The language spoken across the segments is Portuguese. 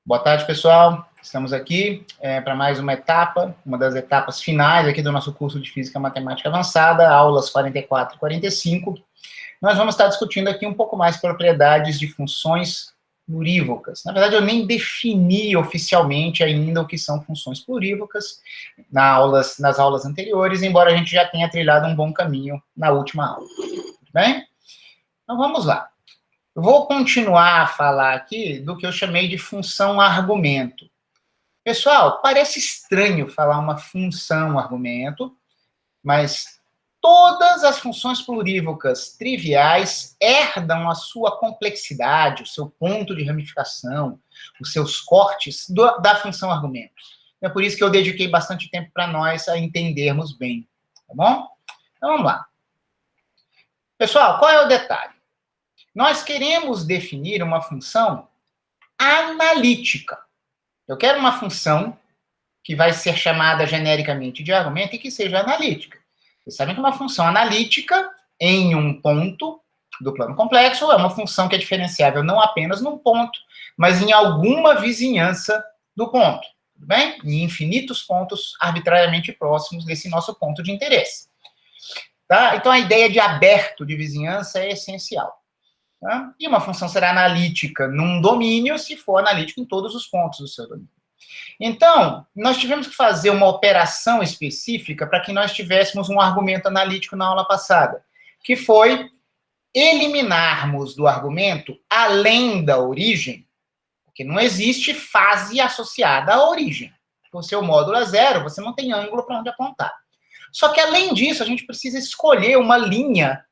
Boa tarde, pessoal. Estamos aqui para mais uma etapa, uma das etapas finais aqui do nosso curso de Física e Matemática Avançada, aulas 44 e 45. Nós vamos estar discutindo aqui um pouco mais propriedades de funções plurívocas. Na verdade, eu nem defini oficialmente ainda o que são funções plurívocas nas aulas anteriores, embora a gente já tenha trilhado um bom caminho na última aula. Tudo bem? Então, vamos lá. Eu vou continuar a falar aqui do que eu chamei de função argumento. Pessoal, parece estranho falar uma função argumento, mas todas as funções plurívocas triviais herdam a sua complexidade, o seu ponto de ramificação, os seus cortes da função argumento. É por isso que eu dediquei bastante tempo para nós a entendermos bem, tá bom? Então, vamos lá. Pessoal, qual é o detalhe? Nós queremos definir uma função analítica. Eu quero uma função que vai ser chamada genericamente de argumento e que seja analítica. Vocês sabem que uma função analítica em um ponto do plano complexo é uma função que é diferenciável não apenas num ponto, mas em alguma vizinhança do ponto. Tudo bem? Em infinitos pontos arbitrariamente próximos desse nosso ponto de interesse. Tá? Então, a ideia de aberto de vizinhança é essencial. Tá? E uma função será analítica num domínio se for analítica em todos os pontos do seu domínio. Então, nós tivemos que fazer uma operação específica para que nós tivéssemos um argumento analítico na aula passada, que foi eliminarmos do argumento, além da origem, porque não existe fase associada à origem. O seu módulo é zero, você não tem ângulo para onde apontar. Só que, além disso, a gente precisa escolher uma linha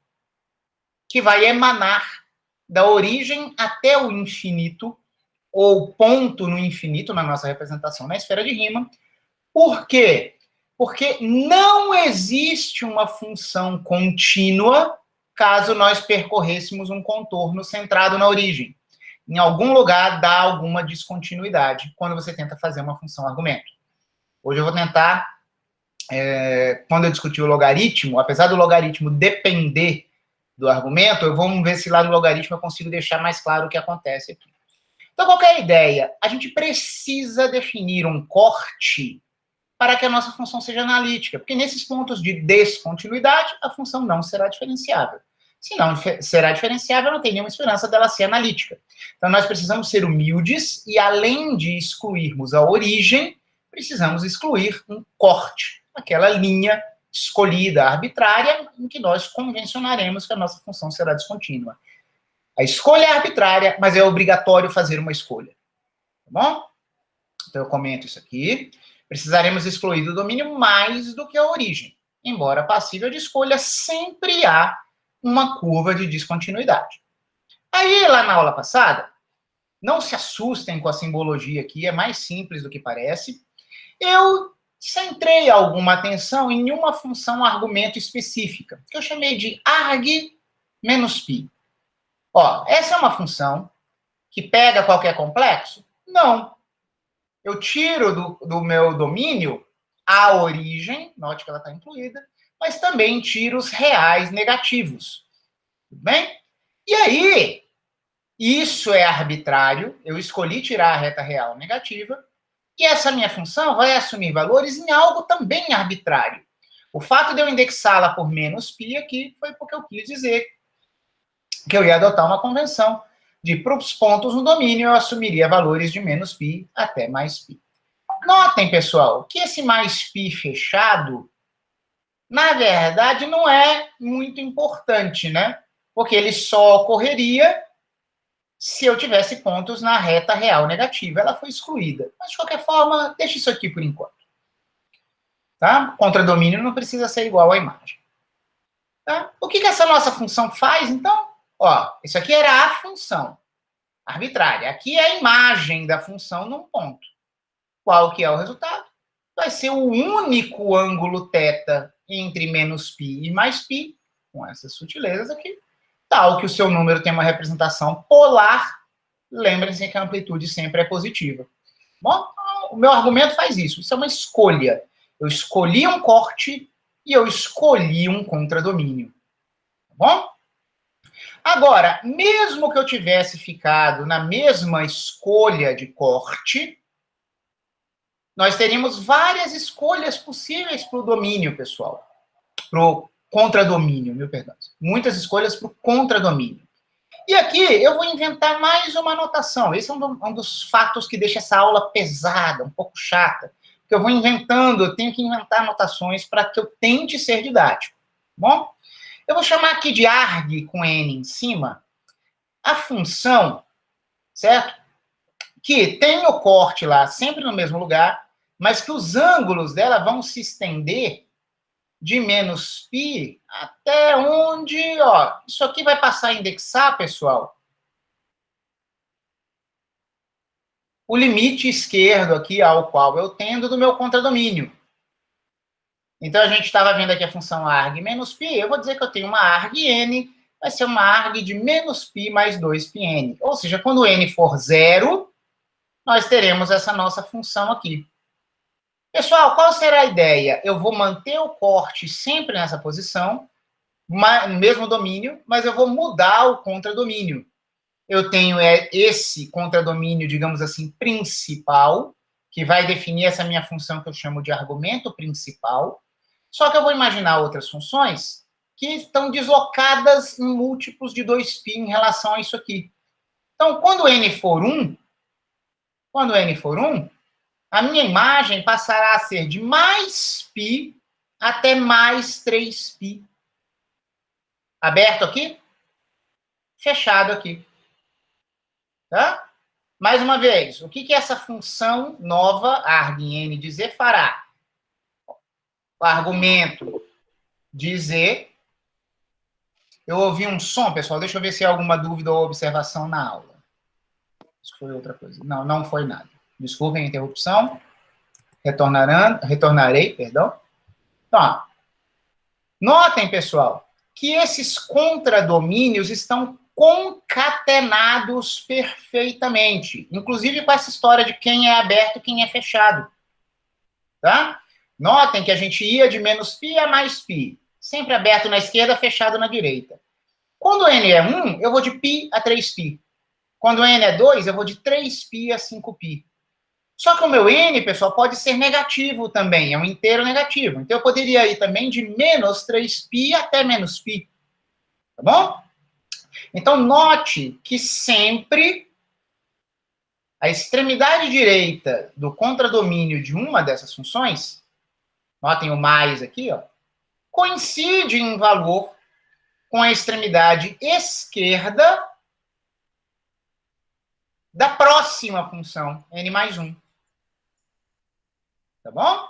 que vai emanar da origem até o infinito, ou ponto no infinito, na nossa representação na esfera de Riemann. Por quê? Porque não existe uma função contínua caso nós percorrêssemos um contorno centrado na origem. Em algum lugar dá alguma descontinuidade quando você tenta fazer uma função argumento. Hoje eu vou tentar, quando eu discutir o logaritmo, apesar do logaritmo depender do argumento, vamos ver se lá no logaritmo eu consigo deixar mais claro o que acontece aqui. Então, qual é a ideia? A gente precisa definir um corte para que a nossa função seja analítica, porque nesses pontos de descontinuidade, a função não será diferenciável. Se não será diferenciável, não tem nenhuma esperança dela ser analítica. Então, nós precisamos ser humildes e, além de excluirmos a origem, precisamos excluir um corte, aquela linha escolhida, arbitrária, em que nós convencionaremos que a nossa função será descontínua. A escolha é arbitrária, mas é obrigatório fazer uma escolha. Tá bom? Então, eu comento isso aqui. Precisaremos excluir do domínio mais do que a origem. Embora passível de escolha, sempre há uma curva de descontinuidade. Aí, lá na aula passada, não se assustem com a simbologia aqui, é mais simples do que parece. Eu centrei alguma atenção em uma função argumento específica, que eu chamei de arg menos π. Ó, essa é uma função que pega qualquer complexo? Não. Eu tiro do meu domínio a origem, note que ela está incluída, mas também tiro os reais negativos. Tudo bem? E aí, isso é arbitrário, eu escolhi tirar a reta real negativa, e essa minha função vai assumir valores em algo também arbitrário. O fato de eu indexá-la por menos π aqui foi porque eu quis dizer que eu ia adotar uma convenção de, para os pontos no domínio, eu assumiria valores de menos π até mais π. Notem, pessoal, que esse mais π fechado, na verdade, não é muito importante, né? Porque ele só ocorreria se eu tivesse pontos na reta real negativa. Ela foi excluída. Mas, de qualquer forma, deixa isso aqui por enquanto. Tá? Contradomínio não precisa ser igual à imagem. Tá? O que essa nossa função faz, então? Ó, isso aqui era a função arbitrária. Aqui é a imagem da função num ponto. Qual que é o resultado? Vai ser o único ângulo θ entre menos π e mais π, com essas sutilezas aqui, tal que o seu número tem uma representação polar. Lembrem-se que a amplitude sempre é positiva. Bom, o meu argumento faz isso. Isso é uma escolha. Eu escolhi um corte e eu escolhi um contradomínio. Tá bom? Agora, mesmo que eu tivesse ficado na mesma escolha de corte, nós teríamos várias escolhas possíveis para o domínio, pessoal. Para o contradomínio, meu perdão. Muitas escolhas para o contradomínio. E aqui eu vou inventar mais uma anotação. Esse é um dos fatos que deixa essa aula pesada, um pouco chata. Porque eu vou inventando, eu tenho que inventar anotações para que eu tente ser didático. Bom? Eu vou chamar aqui de arg com n em cima a função, certo? Que tem o corte lá sempre no mesmo lugar, mas que os ângulos dela vão se estender de menos π até onde, ó, isso aqui vai passar a indexar, pessoal, o limite esquerdo aqui ao qual eu tendo do meu contradomínio. Então, a gente estava vendo aqui a função arg menos π, eu vou dizer que eu tenho uma arg n, vai ser uma arg de menos π mais 2πn. Ou seja, quando n for zero, nós teremos essa nossa função aqui. Pessoal, qual será a ideia? Eu vou manter o corte sempre nessa posição, no mesmo domínio, mas eu vou mudar o contradomínio. Eu tenho esse contradomínio, digamos assim, principal, que vai definir essa minha função que eu chamo de argumento principal. Só que eu vou imaginar outras funções que estão deslocadas em múltiplos de 2π em relação a isso aqui. Então, quando n for 1, a minha imagem passará a ser de mais π até mais 3π. Aberto aqui, fechado aqui. Tá? Mais uma vez, o que essa função nova, arg n de z, fará? O argumento de z. Eu ouvi um som, pessoal, deixa eu ver se há alguma dúvida ou observação na aula. Isso foi outra coisa. Não, não foi nada. Desculpem a interrupção. Retornarei, perdão. Então, notem, pessoal, que esses contradomínios estão concatenados perfeitamente, inclusive com essa história de quem é aberto e quem é fechado. Tá? Notem que a gente ia de menos π a mais π, sempre aberto na esquerda, fechado na direita. Quando n é 1, eu vou de π a 3π. Quando n é 2, eu vou de 3π a 5π. Só que o meu n, pessoal, pode ser negativo também, é um inteiro negativo. Então, eu poderia ir também de menos 3π até menos π. Tá bom? Então, note que sempre a extremidade direita do contradomínio de uma dessas funções, notem o mais aqui, ó, coincide em valor com a extremidade esquerda da próxima função, n mais 1. Tá bom?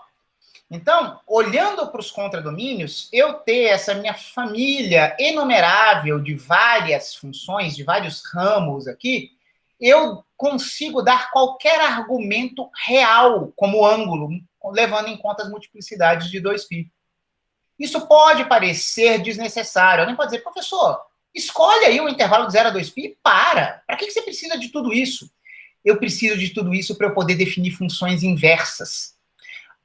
Então, olhando para os contradomínios, eu ter essa minha família enumerável de várias funções, de vários ramos aqui, eu consigo dar qualquer argumento real como ângulo, levando em conta as multiplicidades de 2π. Isso pode parecer desnecessário. Alguém pode dizer, professor, escolhe aí o intervalo de 0 a 2π e para. Para que você precisa de tudo isso? Eu preciso de tudo isso para eu poder definir funções inversas.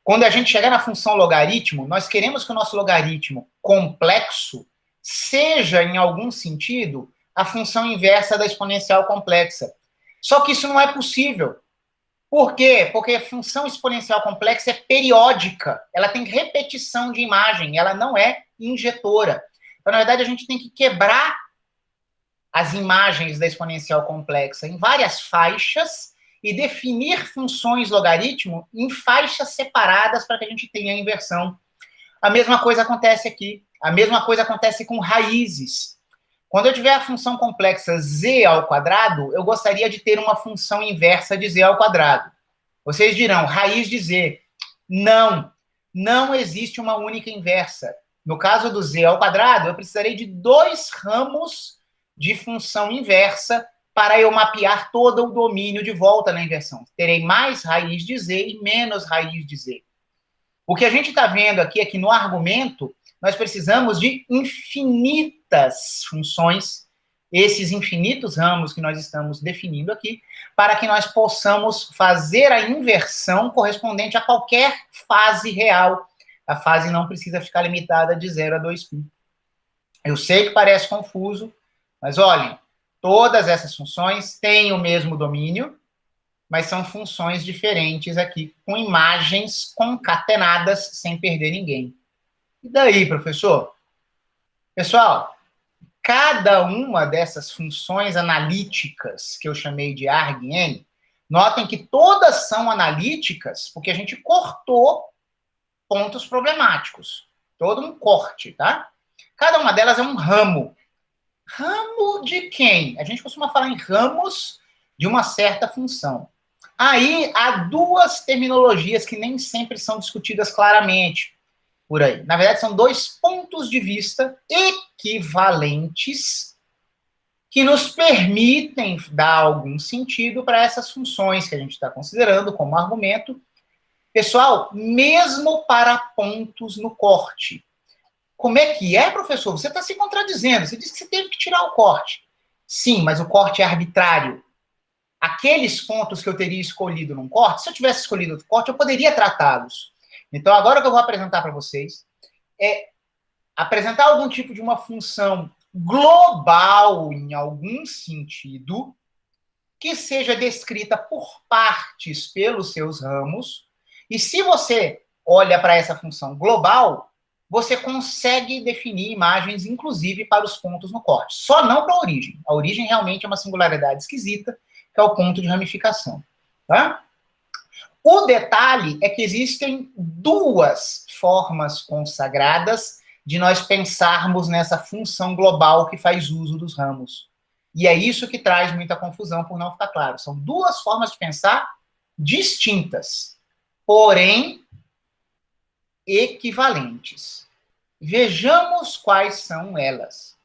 Quando a gente chegar na função logaritmo, nós queremos que o nosso logaritmo complexo seja, em algum sentido, a função inversa da exponencial complexa. Só que isso não é possível. Por quê? Porque a função exponencial complexa é periódica. Ela tem repetição de imagem, ela não é injetora. Então, na verdade, a gente tem que quebrar as imagens da exponencial complexa em várias faixas e definir funções logaritmo em faixas separadas para que a gente tenha a inversão. A mesma coisa acontece aqui. A mesma coisa acontece com raízes. Quando eu tiver a função complexa z ao quadrado, eu gostaria de ter uma função inversa de z ao quadrado. Vocês dirão, raiz de z. Não, não existe uma única inversa. No caso do z ao quadrado, eu precisarei de 2 ramos de função inversa para eu mapear todo o domínio de volta na inversão. Terei mais raiz de z e menos raiz de z. O que a gente está vendo aqui é que no argumento, nós precisamos de infinitas funções, esses infinitos ramos que nós estamos definindo aqui, para que nós possamos fazer a inversão correspondente a qualquer fase real. A fase não precisa ficar limitada de 0 a 2π. Eu sei que parece confuso, Mas olhem, todas essas funções têm o mesmo domínio, mas são funções diferentes aqui, com imagens concatenadas sem perder ninguém. E daí, professor? Pessoal, cada uma dessas funções analíticas que eu chamei de argn, notem que todas são analíticas porque a gente cortou pontos problemáticos. Todo um corte, tá? Cada uma delas é um ramo. Ramo de quem? A gente costuma falar em ramos de uma certa função. Aí há duas terminologias que nem sempre são discutidas claramente por aí. Na verdade, são dois pontos de vista equivalentes que nos permitem dar algum sentido para essas funções que a gente está considerando como argumento. Pessoal, mesmo para pontos no corte. Como é que é, professor? Você está se contradizendo. Você disse que você teve que tirar o corte. Sim, mas o corte é arbitrário. Aqueles pontos que eu teria escolhido num corte, se eu tivesse escolhido outro corte, eu poderia tratá-los. Então, agora o que eu vou apresentar para vocês é apresentar algum tipo de uma função global, em algum sentido, que seja descrita por partes pelos seus ramos. E se você olha para essa função global, você consegue definir imagens, inclusive, para os pontos no corte. Só não para a origem. A origem realmente é uma singularidade esquisita, que é o ponto de ramificação. Tá? O detalhe é que existem duas formas consagradas de nós pensarmos nessa função global que faz uso dos ramos. E é isso que traz muita confusão, por não ficar claro. São duas formas de pensar distintas, porém equivalentes. Vejamos quais são elas.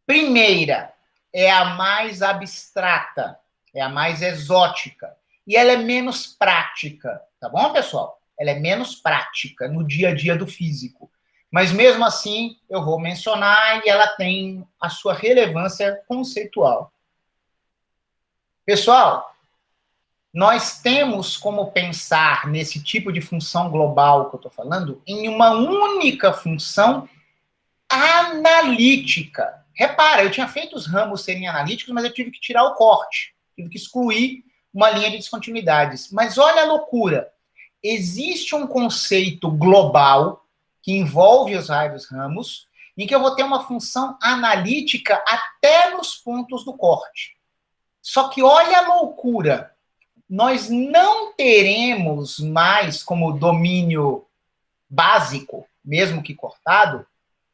Primeira, é a mais abstrata, é a mais exótica, e ela é menos prática, tá bom, pessoal? Ela é menos prática no dia a dia do físico. Mas mesmo assim, eu vou mencionar e ela tem a sua relevância conceitual. Pessoal, nós temos como pensar nesse tipo de função global que eu estou falando em uma única função analítica. Repara, eu tinha feito os ramos serem analíticos, mas eu tive que tirar o corte, tive que excluir uma linha de descontinuidades. Mas olha a loucura. Existe um conceito global que envolve os vários ramos, em que eu vou ter uma função analítica até nos pontos do corte. Só que olha a loucura. Nós não teremos mais como domínio básico, mesmo que cortado,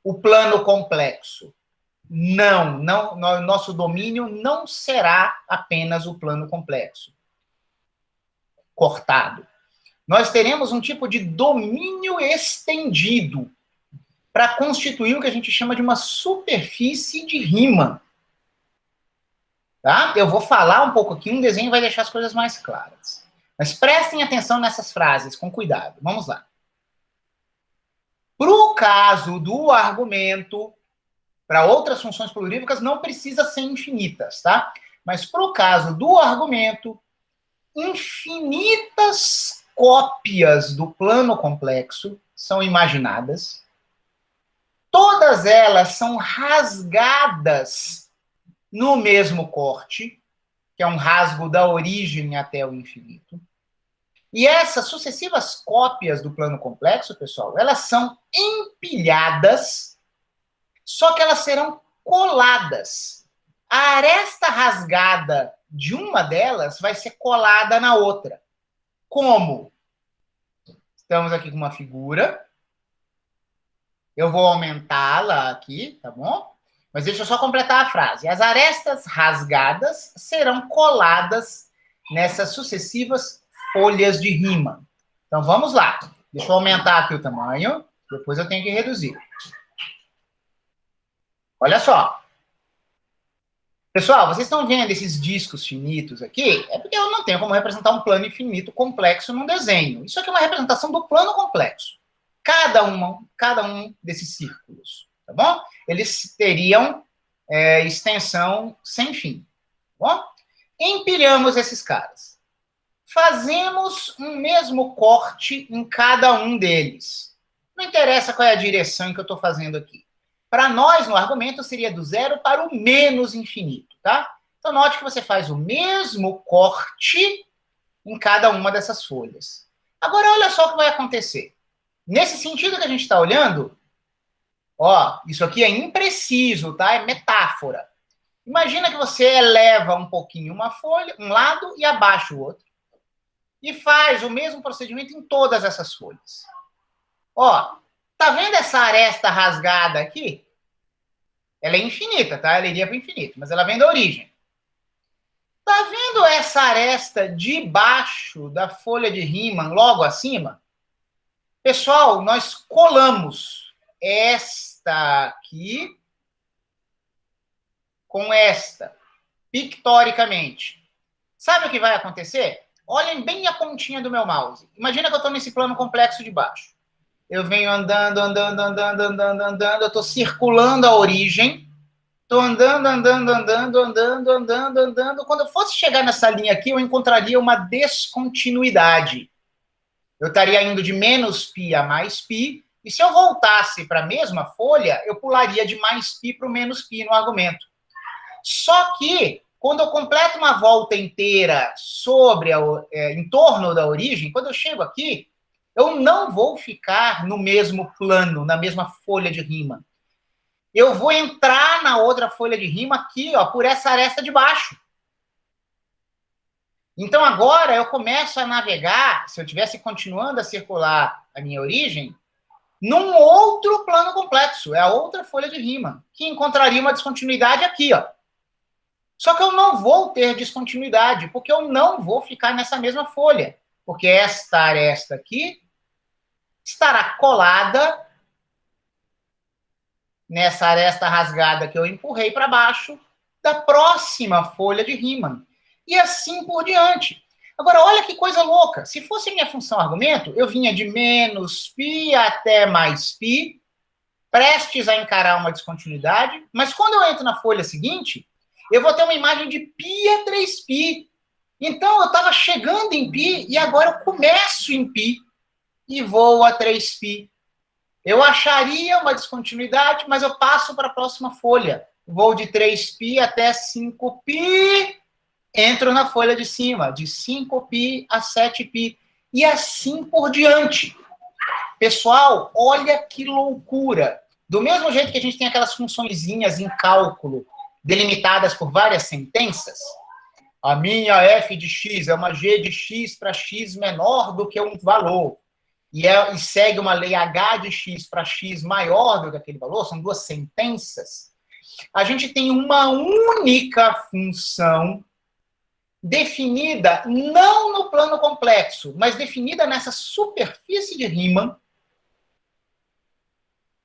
o plano complexo. Não, nosso domínio não será apenas o plano complexo, cortado. Nós teremos um tipo de domínio estendido para constituir o que a gente chama de uma superfície de Riemann. Tá? Eu vou falar um pouco aqui, um desenho vai deixar as coisas mais claras. Mas prestem atenção nessas frases, com cuidado. Vamos lá. Para o caso do argumento, para outras funções polurívocas não precisa ser infinitas, tá? Mas para o caso do argumento, infinitas cópias do plano complexo são imaginadas. Todas elas são rasgadas no mesmo corte, que é um rasgo da origem até o infinito. E essas sucessivas cópias do plano complexo, pessoal, elas são empilhadas, só que elas serão coladas. A aresta rasgada de uma delas vai ser colada na outra. Como? Estamos aqui com uma figura. Eu vou aumentá-la aqui, tá bom? Mas deixa eu só completar a frase. As arestas rasgadas serão coladas nessas sucessivas folhas de Riemann. Então, vamos lá. Deixa eu aumentar aqui o tamanho, depois eu tenho que reduzir. Olha só. Pessoal, vocês estão vendo esses discos finitos aqui? É porque eu não tenho como representar um plano infinito complexo num desenho. Isso aqui é uma representação do plano complexo. Cada um desses círculos, tá bom? Eles teriam extensão sem fim, tá bom? Empilhamos esses caras. Fazemos um mesmo corte em cada um deles. Não interessa qual é a direção que eu estou fazendo aqui. Para nós, no argumento, seria do zero para o menos infinito, tá? Então, note que você faz o mesmo corte em cada uma dessas folhas. Agora, olha só o que vai acontecer. Nesse sentido que a gente está olhando, ó, isso aqui é impreciso, tá? É metáfora. Imagina que você eleva um pouquinho uma folha, um lado, e abaixa o outro. E faz o mesmo procedimento em todas essas folhas. Ó, tá vendo essa aresta rasgada aqui? Ela é infinita, tá? Ela iria para o infinito, mas ela vem da origem. Tá vendo essa aresta debaixo da folha de Riemann, logo acima? Pessoal, nós colamos esta aqui com esta, pictoricamente. Sabe o que vai acontecer? Olhem bem a pontinha do meu mouse. Imagina que eu estou nesse plano complexo de baixo. Eu venho andando, andando, andando, andando, andando, eu estou circulando a origem. Estou andando, andando, andando, andando, andando, andando. Quando eu fosse chegar nessa linha aqui, eu encontraria uma descontinuidade. Eu estaria indo de menos π a mais π, e se eu voltasse para a mesma folha, eu pularia de mais π para o menos π no argumento. Só que, quando eu completo uma volta inteira sobre em torno da origem, quando eu chego aqui, eu não vou ficar no mesmo plano, na mesma folha de Riemann. Eu vou entrar na outra folha de Riemann aqui, ó, por essa aresta de baixo. Então, agora eu começo a navegar, se eu estivesse continuando a circular a minha origem, num outro plano complexo, é a outra folha de Riemann, que encontraria uma descontinuidade aqui, ó. Só que eu não vou ter descontinuidade, porque eu não vou ficar nessa mesma folha, porque esta aresta aqui estará colada nessa aresta rasgada que eu empurrei para baixo da próxima folha de Riemann. E assim por diante. Agora, olha que coisa louca. Se fosse minha função argumento, eu vinha de menos π até mais π, prestes a encarar uma descontinuidade, mas quando eu entro na folha seguinte, eu vou ter uma imagem de π a 3π. Então, eu estava chegando em π e agora eu começo em π e vou a 3π. Eu acharia uma descontinuidade, mas eu passo para a próxima folha. Vou de 3π até 5π, entro na folha de cima, de 5π a 7π, e assim por diante. Pessoal, olha que loucura. Do mesmo jeito que a gente tem aquelas funçõezinhas em cálculo, delimitadas por várias sentenças, a minha f de x é uma g de x para x menor do que um valor, e segue uma lei h de x para x maior do que aquele valor, são duas sentenças, a gente tem uma única função definida não no plano complexo, mas definida nessa superfície de Riemann,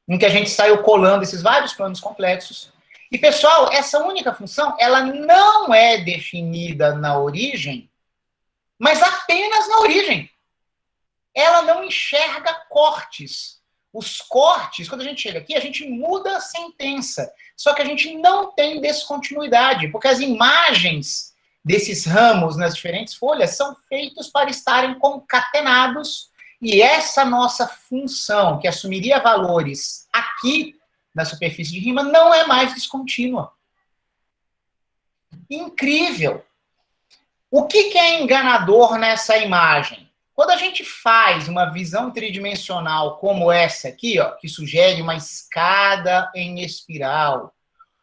em que a gente saiu colando esses vários planos complexos. E, pessoal, essa única função, ela não é definida na origem, mas apenas na origem. Ela não enxerga cortes. Os cortes, quando a gente chega aqui, a gente muda a sentença. Só que a gente não tem descontinuidade, porque as imagens desses ramos nas diferentes folhas são feitos para estarem concatenados, e essa nossa função, que assumiria valores aqui na superfície de Riemann, não é mais descontínua. Incrível! O que é enganador nessa imagem? Quando a gente faz uma visão tridimensional como essa aqui, ó, que sugere uma escada em espiral,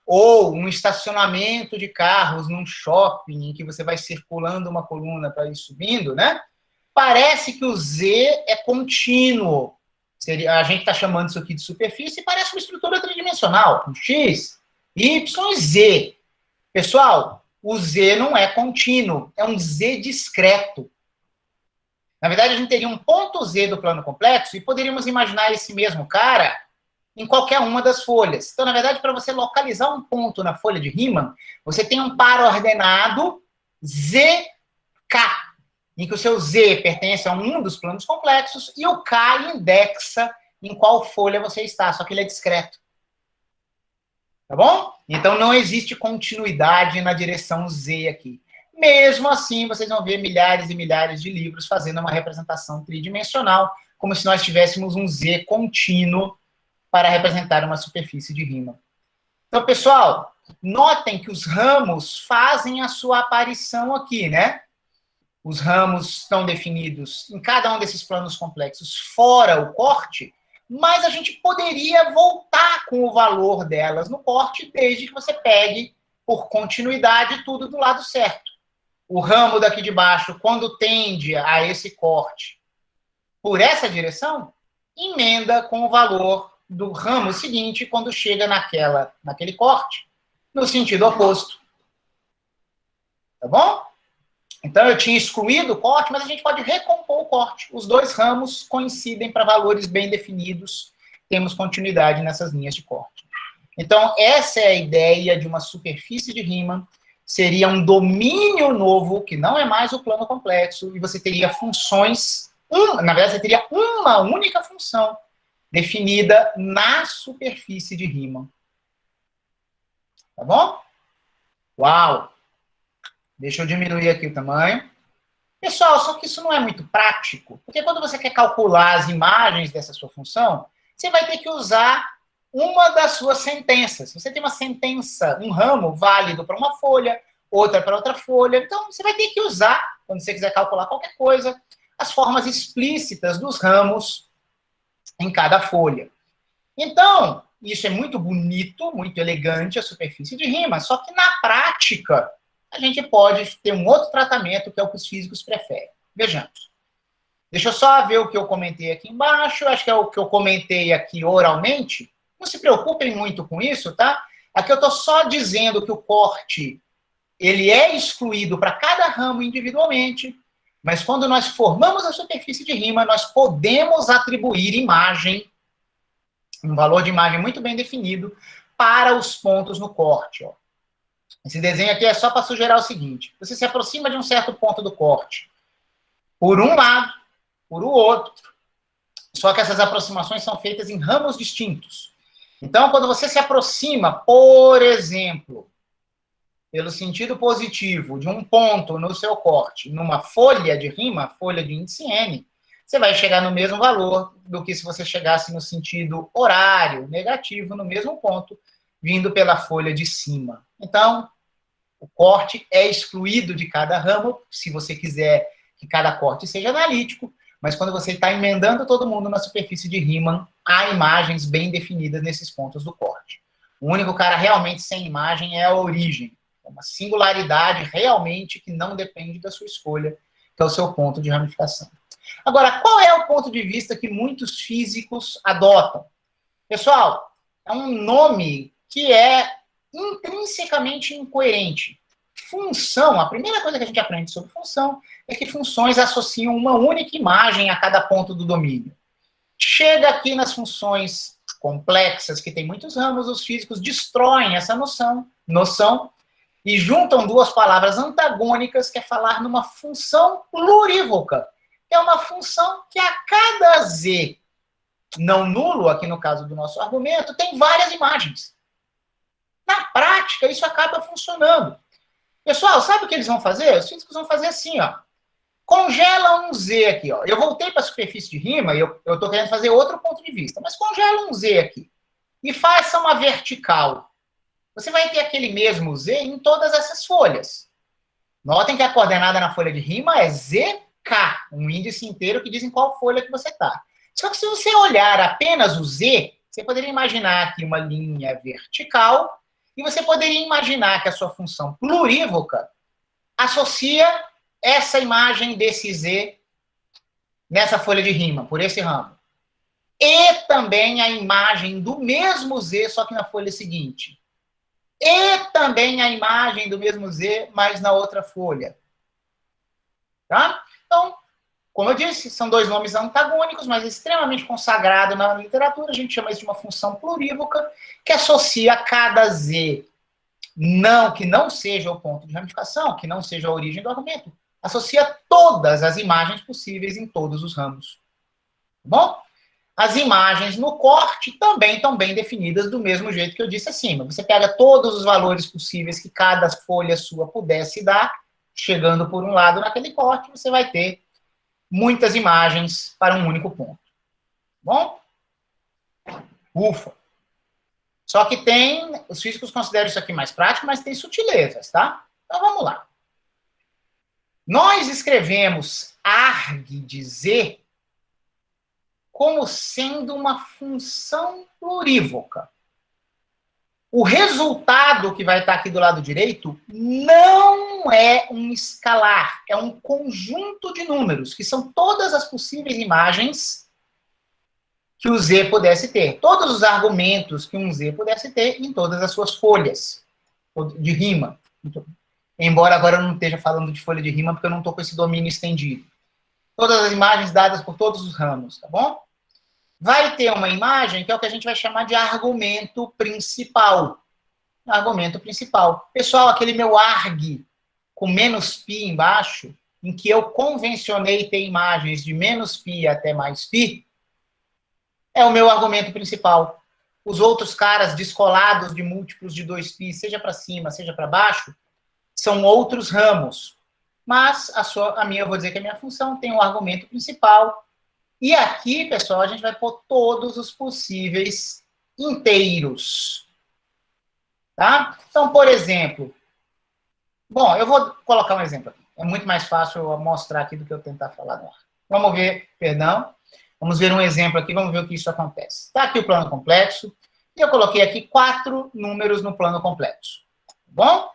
ou um estacionamento de carros num shopping em que você vai circulando uma coluna para ir subindo, né? Parece que o Z é contínuo. A gente está chamando isso aqui de superfície e parece uma estrutura tridimensional, com X, Y e Z. Pessoal, o Z não é contínuo, é um Z discreto. Na verdade, a gente teria um ponto Z do plano complexo e poderíamos imaginar esse mesmo cara em qualquer uma das folhas. Então, na verdade, para você localizar um ponto na folha de Riemann, você tem um par ordenado ZK, em que o seu Z pertence a um dos planos complexos e o K indexa em qual folha você está, só que ele é discreto. Tá bom? Então, não existe continuidade na direção Z aqui. Mesmo assim, vocês vão ver milhares e milhares de livros fazendo uma representação tridimensional, como se nós tivéssemos um Z contínuo para representar uma superfície de rima. Então, pessoal, notem que os ramos fazem a sua aparição aqui, né? Os ramos estão definidos em cada um desses planos complexos fora o corte, mas a gente poderia voltar com o valor delas no corte, desde que você pegue, por continuidade, tudo do lado certo. O ramo daqui de baixo, quando tende a esse corte por essa direção, emenda com o valor do ramo seguinte quando chega naquele corte, no sentido oposto. Tá bom? Então, eu tinha excluído o corte, mas a gente pode recompor o corte. Os dois ramos coincidem para valores bem definidos, temos continuidade nessas linhas de corte. Então, essa é a ideia de uma superfície de Riemann, seria um domínio novo, que não é mais o plano complexo, e você teria funções, na verdade, você teria uma única função definida na superfície de Riemann. Tá bom? Uau! Deixa eu diminuir aqui o tamanho. Pessoal, só que isso não é muito prático, porque quando você quer calcular as imagens dessa sua função, você vai ter que usar uma das suas sentenças. Você tem uma sentença, um ramo válido para uma folha, outra para outra folha. Então, você vai ter que usar, quando você quiser calcular qualquer coisa, as formas explícitas dos ramos em cada folha. Então, isso é muito bonito, muito elegante, a superfície de Riemann, só que na prática, a gente pode ter um outro tratamento, que é o que os físicos preferem. Vejamos. Deixa eu só ver o que eu comentei aqui embaixo, acho que é o que eu comentei aqui oralmente. Não se preocupem muito com isso, tá? Aqui eu estou só dizendo que o corte, ele é excluído para cada ramo individualmente, mas quando nós formamos a superfície de Riemann, nós podemos atribuir imagem, um valor de imagem muito bem definido, para os pontos no corte, ó. Esse desenho aqui é só para sugerir o seguinte: você se aproxima de um certo ponto do corte, por um lado, por o outro, só que essas aproximações são feitas em ramos distintos. Então, quando você se aproxima, por exemplo, pelo sentido positivo, de um ponto no seu corte, numa folha de Riemann, folha de índice N, você vai chegar no mesmo valor do que se você chegasse no sentido horário, negativo, no mesmo ponto, vindo pela folha de cima. Então, o corte é excluído de cada ramo, se você quiser que cada corte seja analítico, mas quando você está emendando todo mundo na superfície de Riemann, há imagens bem definidas nesses pontos do corte. O único cara realmente sem imagem é a origem, uma singularidade realmente que não depende da sua escolha, que é o seu ponto de ramificação. Agora, qual é o ponto de vista que muitos físicos adotam? Pessoal, é um nome que é intrinsecamente incoerente. Função, a primeira coisa que a gente aprende sobre função é que funções associam uma única imagem a cada ponto do domínio. Chega aqui nas funções complexas, que tem muitos ramos, os físicos destroem essa noção e juntam duas palavras antagônicas, que é falar numa função plurívoca, que é uma função que a cada z não nulo, aqui no caso do nosso argumento, tem várias imagens. Na prática, isso acaba funcionando. Pessoal, sabe o que eles vão fazer? Os físicos vão fazer assim, ó. Congela um Z aqui, ó. Eu voltei para a superfície de Riemann e eu estou querendo fazer outro ponto de vista, mas congela um Z aqui e faça uma vertical. Você vai ter aquele mesmo Z em todas essas folhas. Notem que a coordenada na folha de Riemann é ZK, um índice inteiro que diz em qual folha que você está. Só que se você olhar apenas o Z, você poderia imaginar aqui uma linha vertical e você poderia imaginar que a sua função plurívoca associa essa imagem desse Z nessa folha de Riemann, por esse ramo. E também a imagem do mesmo Z, só que na folha seguinte. E também a imagem do mesmo Z, mas na outra folha. Tá? Então, como eu disse, são dois nomes antagônicos, mas extremamente consagrados na literatura. A gente chama isso de uma função plurívoca, que associa cada Z que não seja o ponto de ramificação, que não seja a origem do argumento, associa todas as imagens possíveis em todos os ramos. Tá bom? As imagens no corte também estão bem definidas do mesmo jeito que eu disse acima. Você pega todos os valores possíveis que cada folha sua pudesse dar, chegando por um lado naquele corte, você vai ter muitas imagens para um único ponto. Bom? Ufa! Só que os físicos consideram isso aqui mais prático, mas tem sutilezas, tá? Então vamos lá. Nós escrevemos arg de z como sendo uma função plurívoca. O resultado que vai estar aqui do lado direito não é um escalar, é um conjunto de números, que são todas as possíveis imagens que o z pudesse ter. Todos os argumentos que um z pudesse ter em todas as suas folhas de rima. Embora agora eu não esteja falando de folha de rima, porque eu não estou com esse domínio estendido. Todas as imagens dadas por todos os ramos, tá bom? Vai ter uma imagem que é o que a gente vai chamar de argumento principal. Argumento principal. Pessoal, aquele meu arg com menos π embaixo, em que eu convencionei ter imagens de menos π até mais π, é o meu argumento principal. Os outros caras descolados de múltiplos de 2π, seja para cima, seja para baixo, são outros ramos. Mas a minha, eu vou dizer que a minha função tem um argumento principal. E aqui, pessoal, a gente vai pôr todos os possíveis inteiros. Tá? Então, por exemplo... Bom, eu vou colocar um exemplo aqui. É muito mais fácil eu mostrar aqui do que eu tentar falar no ar. Vamos ver, perdão. Vamos ver um exemplo aqui, vamos ver o que isso acontece. Está aqui o plano complexo. E eu coloquei aqui 4 números no plano complexo. Tá bom?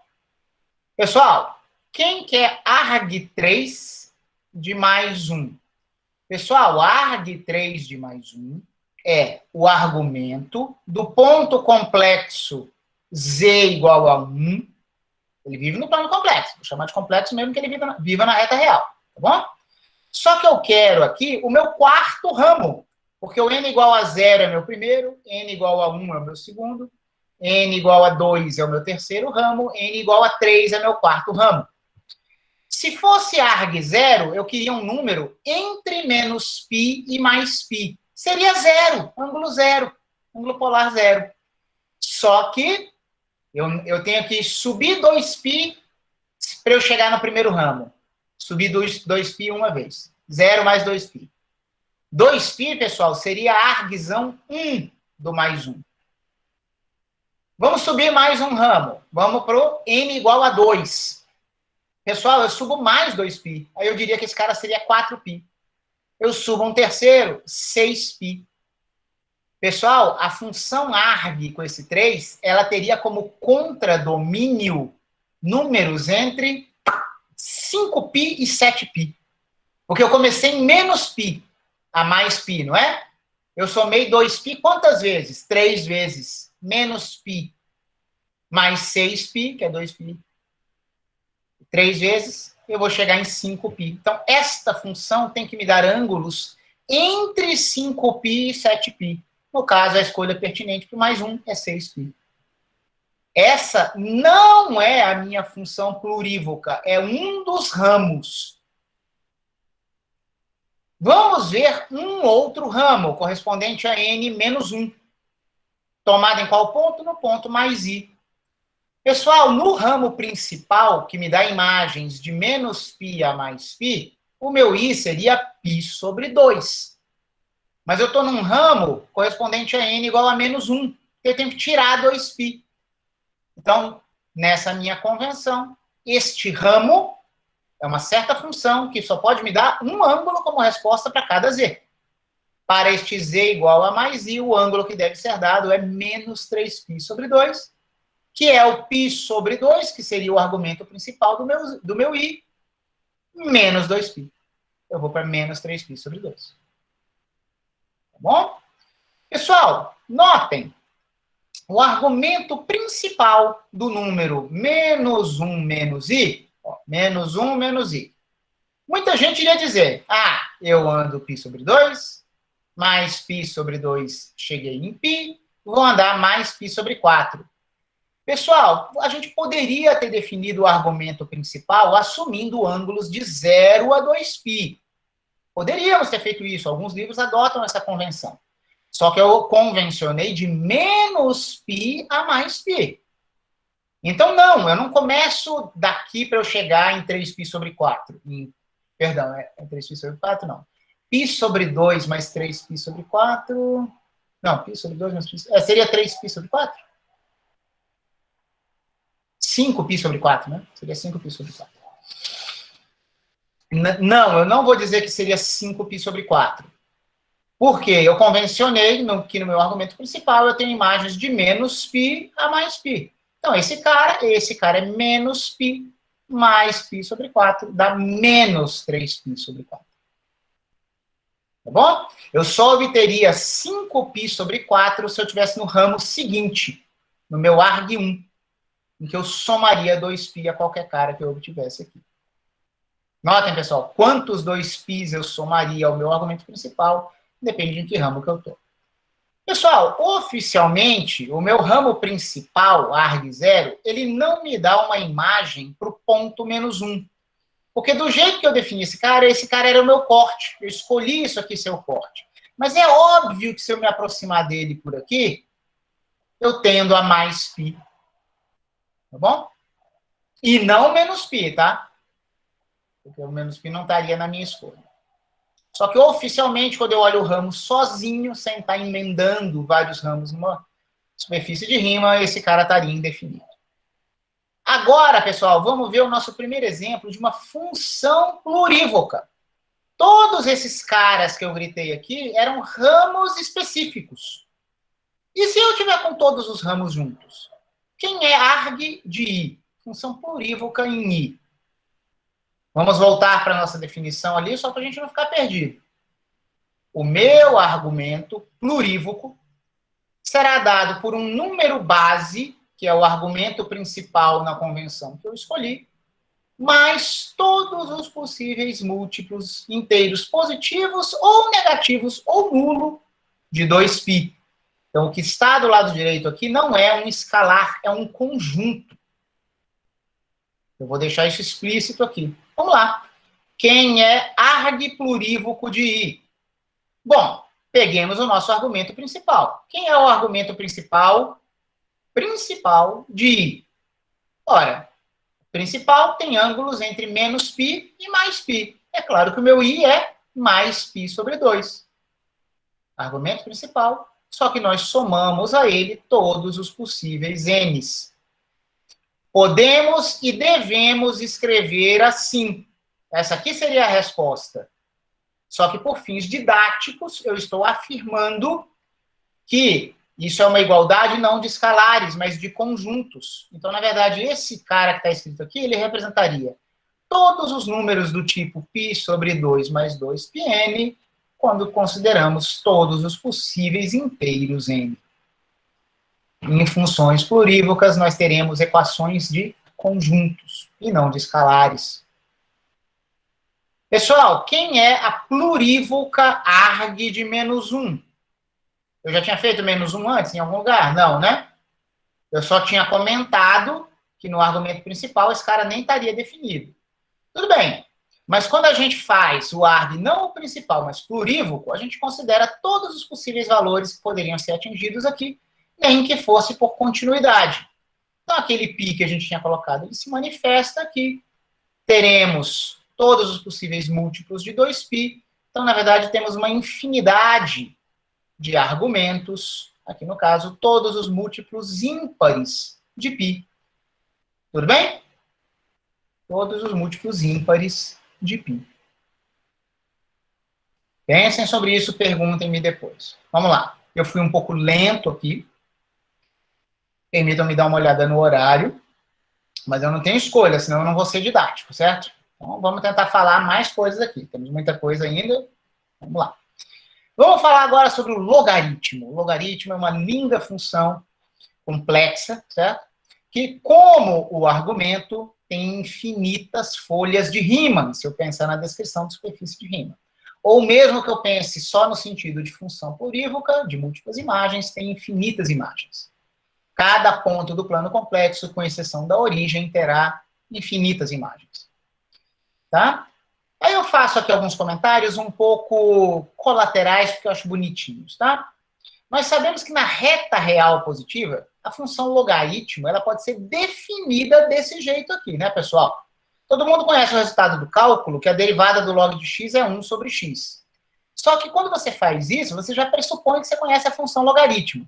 Pessoal, quem quer arg3 de mais 1? Pessoal, arg3 de mais 1 é o argumento do ponto complexo z igual a 1. Ele vive no plano complexo. Vou chamar de complexo mesmo que ele viva na reta real. Tá bom? Só que eu quero aqui o meu quarto ramo. Porque o n igual a 0 é meu primeiro, n igual a 1 é o meu segundo, n igual a 2 é o meu terceiro ramo, n igual a 3 é meu quarto ramo. Se fosse arg0, eu queria um número entre menos π e mais π. Seria zero, ângulo polar zero. Só que eu tenho que subir 2π para eu chegar no primeiro ramo. Subir 2π uma vez. 0 mais 2π. 2π, pessoal, seria argzão 1 do mais 1. Vamos subir mais um ramo. Vamos para o n igual a 2. Pessoal, eu subo mais 2π. Aí eu diria que esse cara seria 4π. Eu subo um terceiro, 6π. Pessoal, a função arg com esse 3, ela teria como contradomínio números entre 5π e 7π. Porque eu comecei em menos π a mais π, não é? Eu somei 2π quantas vezes? 3 vezes. Menos π mais 6π, que é 2π. 3 vezes, eu vou chegar em 5π. Então, esta função tem que me dar ângulos entre 5π e 7π. No caso, a escolha pertinente para o mais 1 é 6π. Essa não é a minha função plurívoca, é um dos ramos. Vamos ver um outro ramo, correspondente a n menos 1. Tomado em qual ponto? No ponto mais i. Pessoal, no ramo principal, que me dá imagens de menos π a mais π, o meu i seria π sobre 2. Mas eu estou num ramo correspondente a n igual a menos 1. Eu tenho que tirar 2π. Então, nessa minha convenção, este ramo é uma certa função que só pode me dar um ângulo como resposta para cada z. Para este z igual a mais i, o ângulo que deve ser dado é menos 3π sobre 2, que é o π sobre 2, que seria o argumento principal do meu i, menos 2π. Eu vou para menos 3π sobre 2. Tá bom? Pessoal, notem, o argumento principal do número menos 1 menos i, ó, menos 1 menos i. Muita gente iria dizer, eu ando π sobre 2, mais π sobre 2, cheguei em π, vou andar mais π sobre 4. Pessoal, a gente poderia ter definido o argumento principal assumindo ângulos de 0 a 2π. Poderíamos ter feito isso, alguns livros adotam essa convenção. Só que eu convencionei de menos π a mais π. Então, não, eu não começo daqui para eu chegar em 3π sobre 4. Perdão, é 3π sobre 4, não. π sobre 2 mais 3π sobre 4... Não, π sobre 2 menos π. Seria 3π sobre 4? 5π sobre 4, né? Seria 5π sobre 4. Não, eu não vou dizer que seria 5π sobre 4. Porque eu convencionei que no meu argumento principal eu tenho imagens de menos π a mais π. Então, esse cara é menos π mais π sobre 4, dá menos 3π sobre 4. Tá bom? Eu só obteria 5π sobre 4 se eu estivesse no ramo seguinte, no meu arg1, em que eu somaria 2π a qualquer cara que eu obtivesse aqui. Notem, pessoal, quantos 2πs eu somaria ao meu argumento principal, depende de que ramo que eu estou. Pessoal, oficialmente, o meu ramo principal, arg0, ele não me dá uma imagem para o ponto menos 1. Porque do jeito que eu defini esse cara era o meu corte. Eu escolhi isso aqui ser o corte. Mas é óbvio que se eu me aproximar dele por aqui, eu tendo a mais π. Tá bom? E não menos π, tá? Porque o menos π não estaria na minha escolha. Só que oficialmente, quando eu olho o ramo sozinho, sem estar emendando vários ramos numa superfície de rima, esse cara estaria indefinido. Agora, pessoal, vamos ver o nosso primeiro exemplo de uma função plurívoca. Todos esses caras que eu gritei aqui eram ramos específicos. E se eu tiver com todos os ramos juntos? Quem é arg de I? Função plurívoca em I. Vamos voltar para a nossa definição ali, só para a gente não ficar perdido. O meu argumento plurívoco será dado por um número base, que é o argumento principal na convenção que eu escolhi, mais todos os possíveis múltiplos inteiros positivos ou negativos ou nulo de 2π. Então, o que está do lado direito aqui não é um escalar, é um conjunto. Eu vou deixar isso explícito aqui. Vamos lá. Quem é arg plurívoco de I? Bom, peguemos o nosso argumento principal. Quem é o argumento principal de I? Ora, principal tem ângulos entre menos π e mais π. É claro que o meu I é mais π sobre 2. Argumento principal, só que nós somamos a ele todos os possíveis n's. Podemos e devemos escrever assim. Essa aqui seria a resposta. Só que por fins didáticos, eu estou afirmando que isso é uma igualdade não de escalares, mas de conjuntos. Então, na verdade, esse cara que está escrito aqui, ele representaria todos os números do tipo π sobre 2 mais 2πn, quando consideramos todos os possíveis inteiros n. Em funções plurívocas, nós teremos equações de conjuntos, e não de escalares. Pessoal, quem é a plurívoca arg de menos 1? Eu já tinha feito menos 1 antes, em algum lugar? Não, né? Eu só tinha comentado que no argumento principal esse cara nem estaria definido. Tudo bem, mas quando a gente faz o arg não o principal, mas plurívoco, a gente considera todos os possíveis valores que poderiam ser atingidos aqui, nem que fosse por continuidade. Então, aquele π que a gente tinha colocado, ele se manifesta aqui. Teremos todos os possíveis múltiplos de 2π. Então, na verdade, temos uma infinidade de argumentos, aqui no caso, todos os múltiplos ímpares de π. Tudo bem? Todos os múltiplos ímpares de π. Pensem sobre isso, perguntem-me depois. Vamos lá. Eu fui um pouco lento aqui. Permitam-me dar uma olhada no horário, mas eu não tenho escolha, senão eu não vou ser didático, certo? Então, vamos tentar falar mais coisas aqui. Temos muita coisa ainda. Vamos lá. Vamos falar agora sobre o logaritmo. O logaritmo é uma linda função complexa, certo? Que, como o argumento, tem infinitas folhas de rima, se eu pensar na descrição de superfície de rima. Ou mesmo que eu pense só no sentido de função plurívoca, de múltiplas imagens, tem infinitas imagens. Cada ponto do plano complexo, com exceção da origem, terá infinitas imagens. Tá? Aí eu faço aqui alguns comentários um pouco colaterais, porque eu acho bonitinhos, tá? Nós sabemos que na reta real positiva, a função logaritmo, ela pode ser definida desse jeito aqui, né, pessoal? Todo mundo conhece o resultado do cálculo, que a derivada do log de x é 1 sobre x. Só que quando você faz isso, você já pressupõe que você conhece a função logaritmo.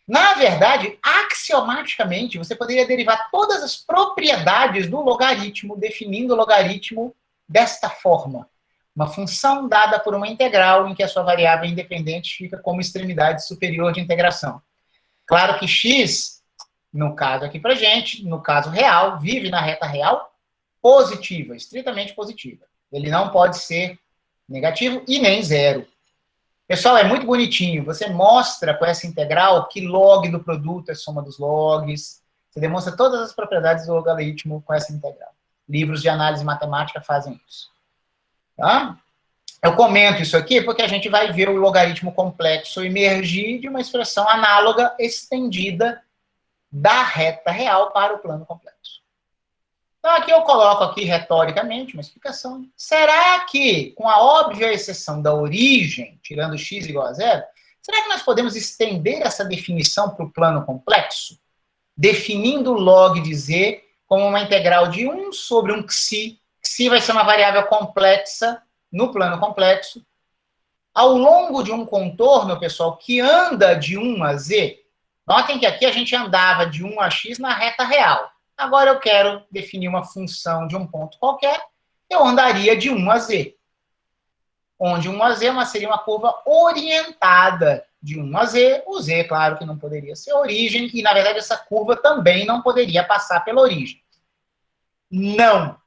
Na verdade, axiomaticamente, você poderia derivar todas as propriedades do logaritmo, definindo o logaritmo desta forma. Uma função dada por uma integral em que a sua variável independente fica como extremidade superior de integração. Claro que x, no caso aqui pra gente, no caso real, vive na reta real positiva, estritamente positiva. Ele não pode ser negativo e nem zero. Pessoal, é muito bonitinho. Você mostra com essa integral que log do produto é soma dos logs. Você demonstra todas as propriedades do logaritmo com essa integral. Livros de análise matemática fazem isso. Tá? Eu comento isso aqui porque a gente vai ver o logaritmo complexo emergir de uma expressão análoga estendida da reta real para o plano complexo. Então, aqui eu coloco aqui retoricamente uma explicação. Será que, com a óbvia exceção da origem, tirando x igual a zero, será que nós podemos estender essa definição para o plano complexo? Definindo o log de z como uma integral de 1 sobre um xi. Xi vai ser uma variável complexa no plano complexo. Ao longo de um contorno, pessoal, que anda de 1 a z, notem que aqui a gente andava de 1 a x na reta real. Agora eu quero definir uma função de um ponto qualquer, eu andaria de 1 a z. Onde 1 a z seria uma curva orientada de 1 a z. O z, claro que não poderia ser a origem, e na verdade essa curva também não poderia passar pela origem. Não.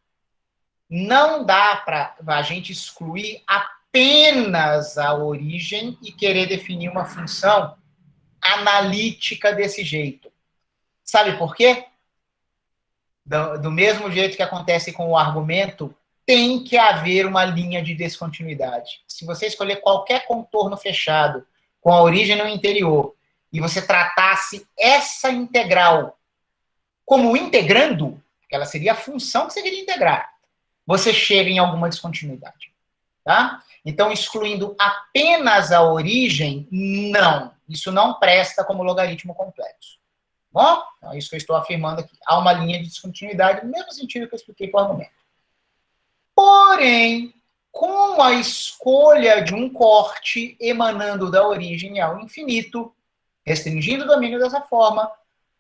Não dá para a gente excluir apenas a origem e querer definir uma função analítica desse jeito. Sabe por quê? Do mesmo jeito que acontece com o argumento, tem que haver uma linha de descontinuidade. Se você escolher qualquer contorno fechado com a origem no interior e você tratasse essa integral como integrando, ela seria a função que você queria integrar, você chega em alguma descontinuidade. Tá? Então, excluindo apenas a origem, não. Isso não presta como logaritmo complexo. Bom, então é isso que eu estou afirmando aqui. Há uma linha de descontinuidade no mesmo sentido que eu expliquei com o argumento. Porém, com a escolha de um corte emanando da origem ao infinito, restringindo o domínio dessa forma,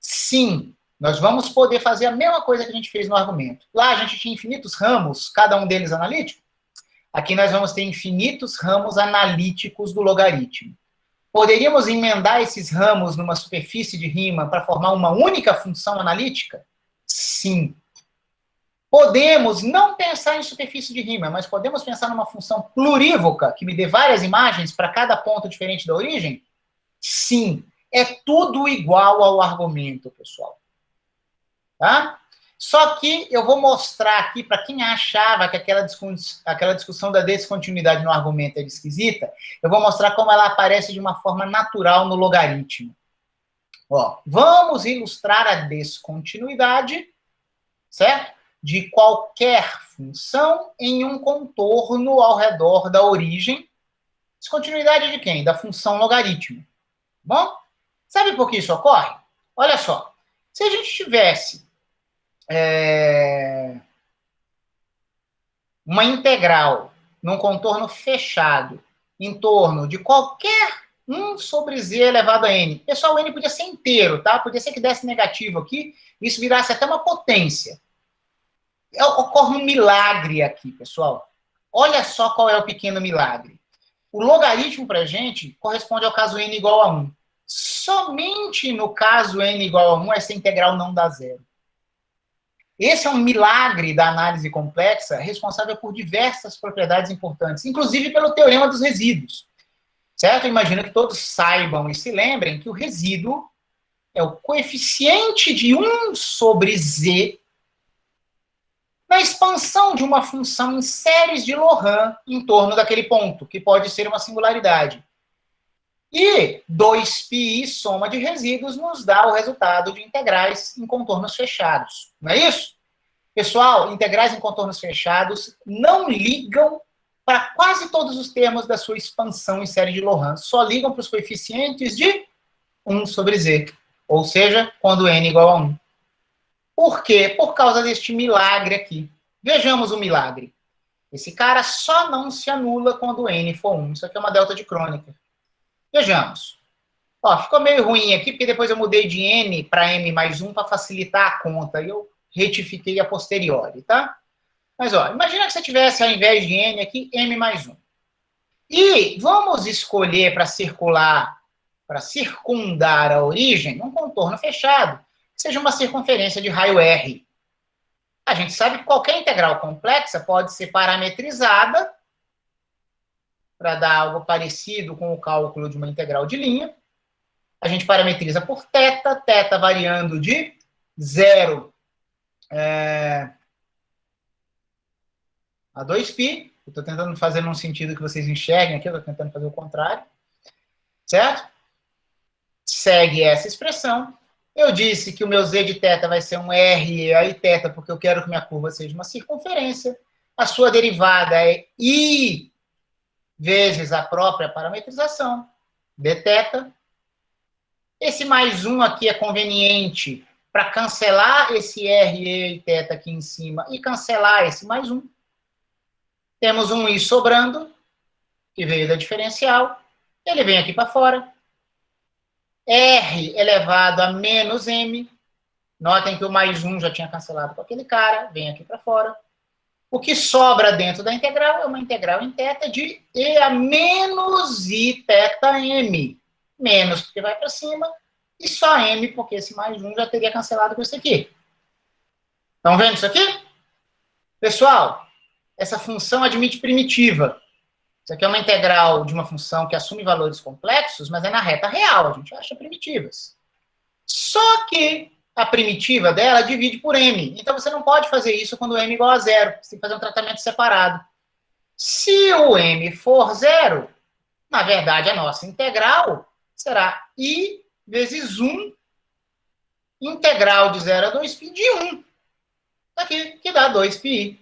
sim, nós vamos poder fazer a mesma coisa que a gente fez no argumento. Lá a gente tinha infinitos ramos, cada um deles analítico. Aqui nós vamos ter infinitos ramos analíticos do logaritmo. Poderíamos emendar esses ramos numa superfície de Riemann para formar uma única função analítica? Sim. Podemos não pensar em superfície de Riemann, mas podemos pensar numa função plurívoca que me dê várias imagens para cada ponto diferente da origem? Sim. É tudo igual ao argumento, pessoal. Tá? Só que eu vou mostrar aqui, para quem achava que aquela discussão da descontinuidade no argumento era esquisita, eu vou mostrar como ela aparece de uma forma natural no logaritmo. Ó, vamos ilustrar a descontinuidade, certo? De qualquer função em um contorno ao redor da origem. Descontinuidade de quem? Da função logaritmo. Bom, sabe por que isso ocorre? Olha só, se a gente tivesse uma integral num contorno fechado em torno de qualquer 1 sobre z elevado a n. Pessoal, o n podia ser inteiro, tá? Podia ser que desse negativo aqui, isso virasse até uma potência. Ocorre um milagre aqui, pessoal. Olha só qual é o pequeno milagre. O logaritmo para a gente corresponde ao caso n igual a 1. Somente no caso n igual a 1, essa integral não dá zero. Esse é um milagre da análise complexa, responsável por diversas propriedades importantes, inclusive pelo teorema dos resíduos. Certo? Eu imagino que todos saibam e se lembrem que o resíduo é o coeficiente de 1 sobre z na expansão de uma função em séries de Laurent em torno daquele ponto, que pode ser uma singularidade. E 2πi, soma de resíduos, nos dá o resultado de integrais em contornos fechados. Não é isso? Pessoal, integrais em contornos fechados não ligam para quase todos os termos da sua expansão em série de Laurent. Só ligam para os coeficientes de 1 sobre z. Ou seja, quando n igual a 1. Por quê? Por causa deste milagre aqui. Vejamos o milagre. Esse cara só não se anula quando n for 1. Isso aqui é uma delta de Kronecker. Vejamos. Ó, ficou meio ruim aqui, porque depois eu mudei de n para m mais 1 para facilitar a conta. E eu retifiquei a posteriori, tá? Mas, ó, imagina que você tivesse, ao invés de n aqui, m mais 1. E vamos escolher para circundar a origem, um contorno fechado, que seja uma circunferência de raio R. A gente sabe que qualquer integral complexa pode ser parametrizada para dar algo parecido com o cálculo de uma integral de linha. A gente parametriza por θ variando de 0 a 2π. Eu estou tentando fazer num sentido que vocês enxerguem aqui, eu estou tentando fazer o contrário. Certo? Segue essa expressão. Eu disse que o meu z de θ vai ser um r aí θ, porque eu quero que minha curva seja uma circunferência. A sua derivada é i vezes a própria parametrização, dθ. Esse mais 1 aqui é conveniente para cancelar esse r e θ aqui em cima e cancelar esse mais 1. Temos um i sobrando, que veio da diferencial. Ele vem aqui para fora. R elevado a menos m. Notem que o mais 1 já tinha cancelado com aquele cara. Vem aqui para fora. O que sobra dentro da integral é uma integral em θ de e a menos i θm. Menos porque vai para cima. E só m, porque esse mais 1 já teria cancelado com isso aqui. Estão vendo isso aqui? Pessoal, essa função admite primitiva. Isso aqui é uma integral de uma função que assume valores complexos, mas é na reta real, a gente acha primitivas. Só que a primitiva dela divide por m. Então você não pode fazer isso quando m é igual a 0. Você tem que fazer um tratamento separado. Se o m for 0, na verdade a nossa integral será i vezes 1 integral de 0 a 2π de 1. Aqui, que dá 2πi.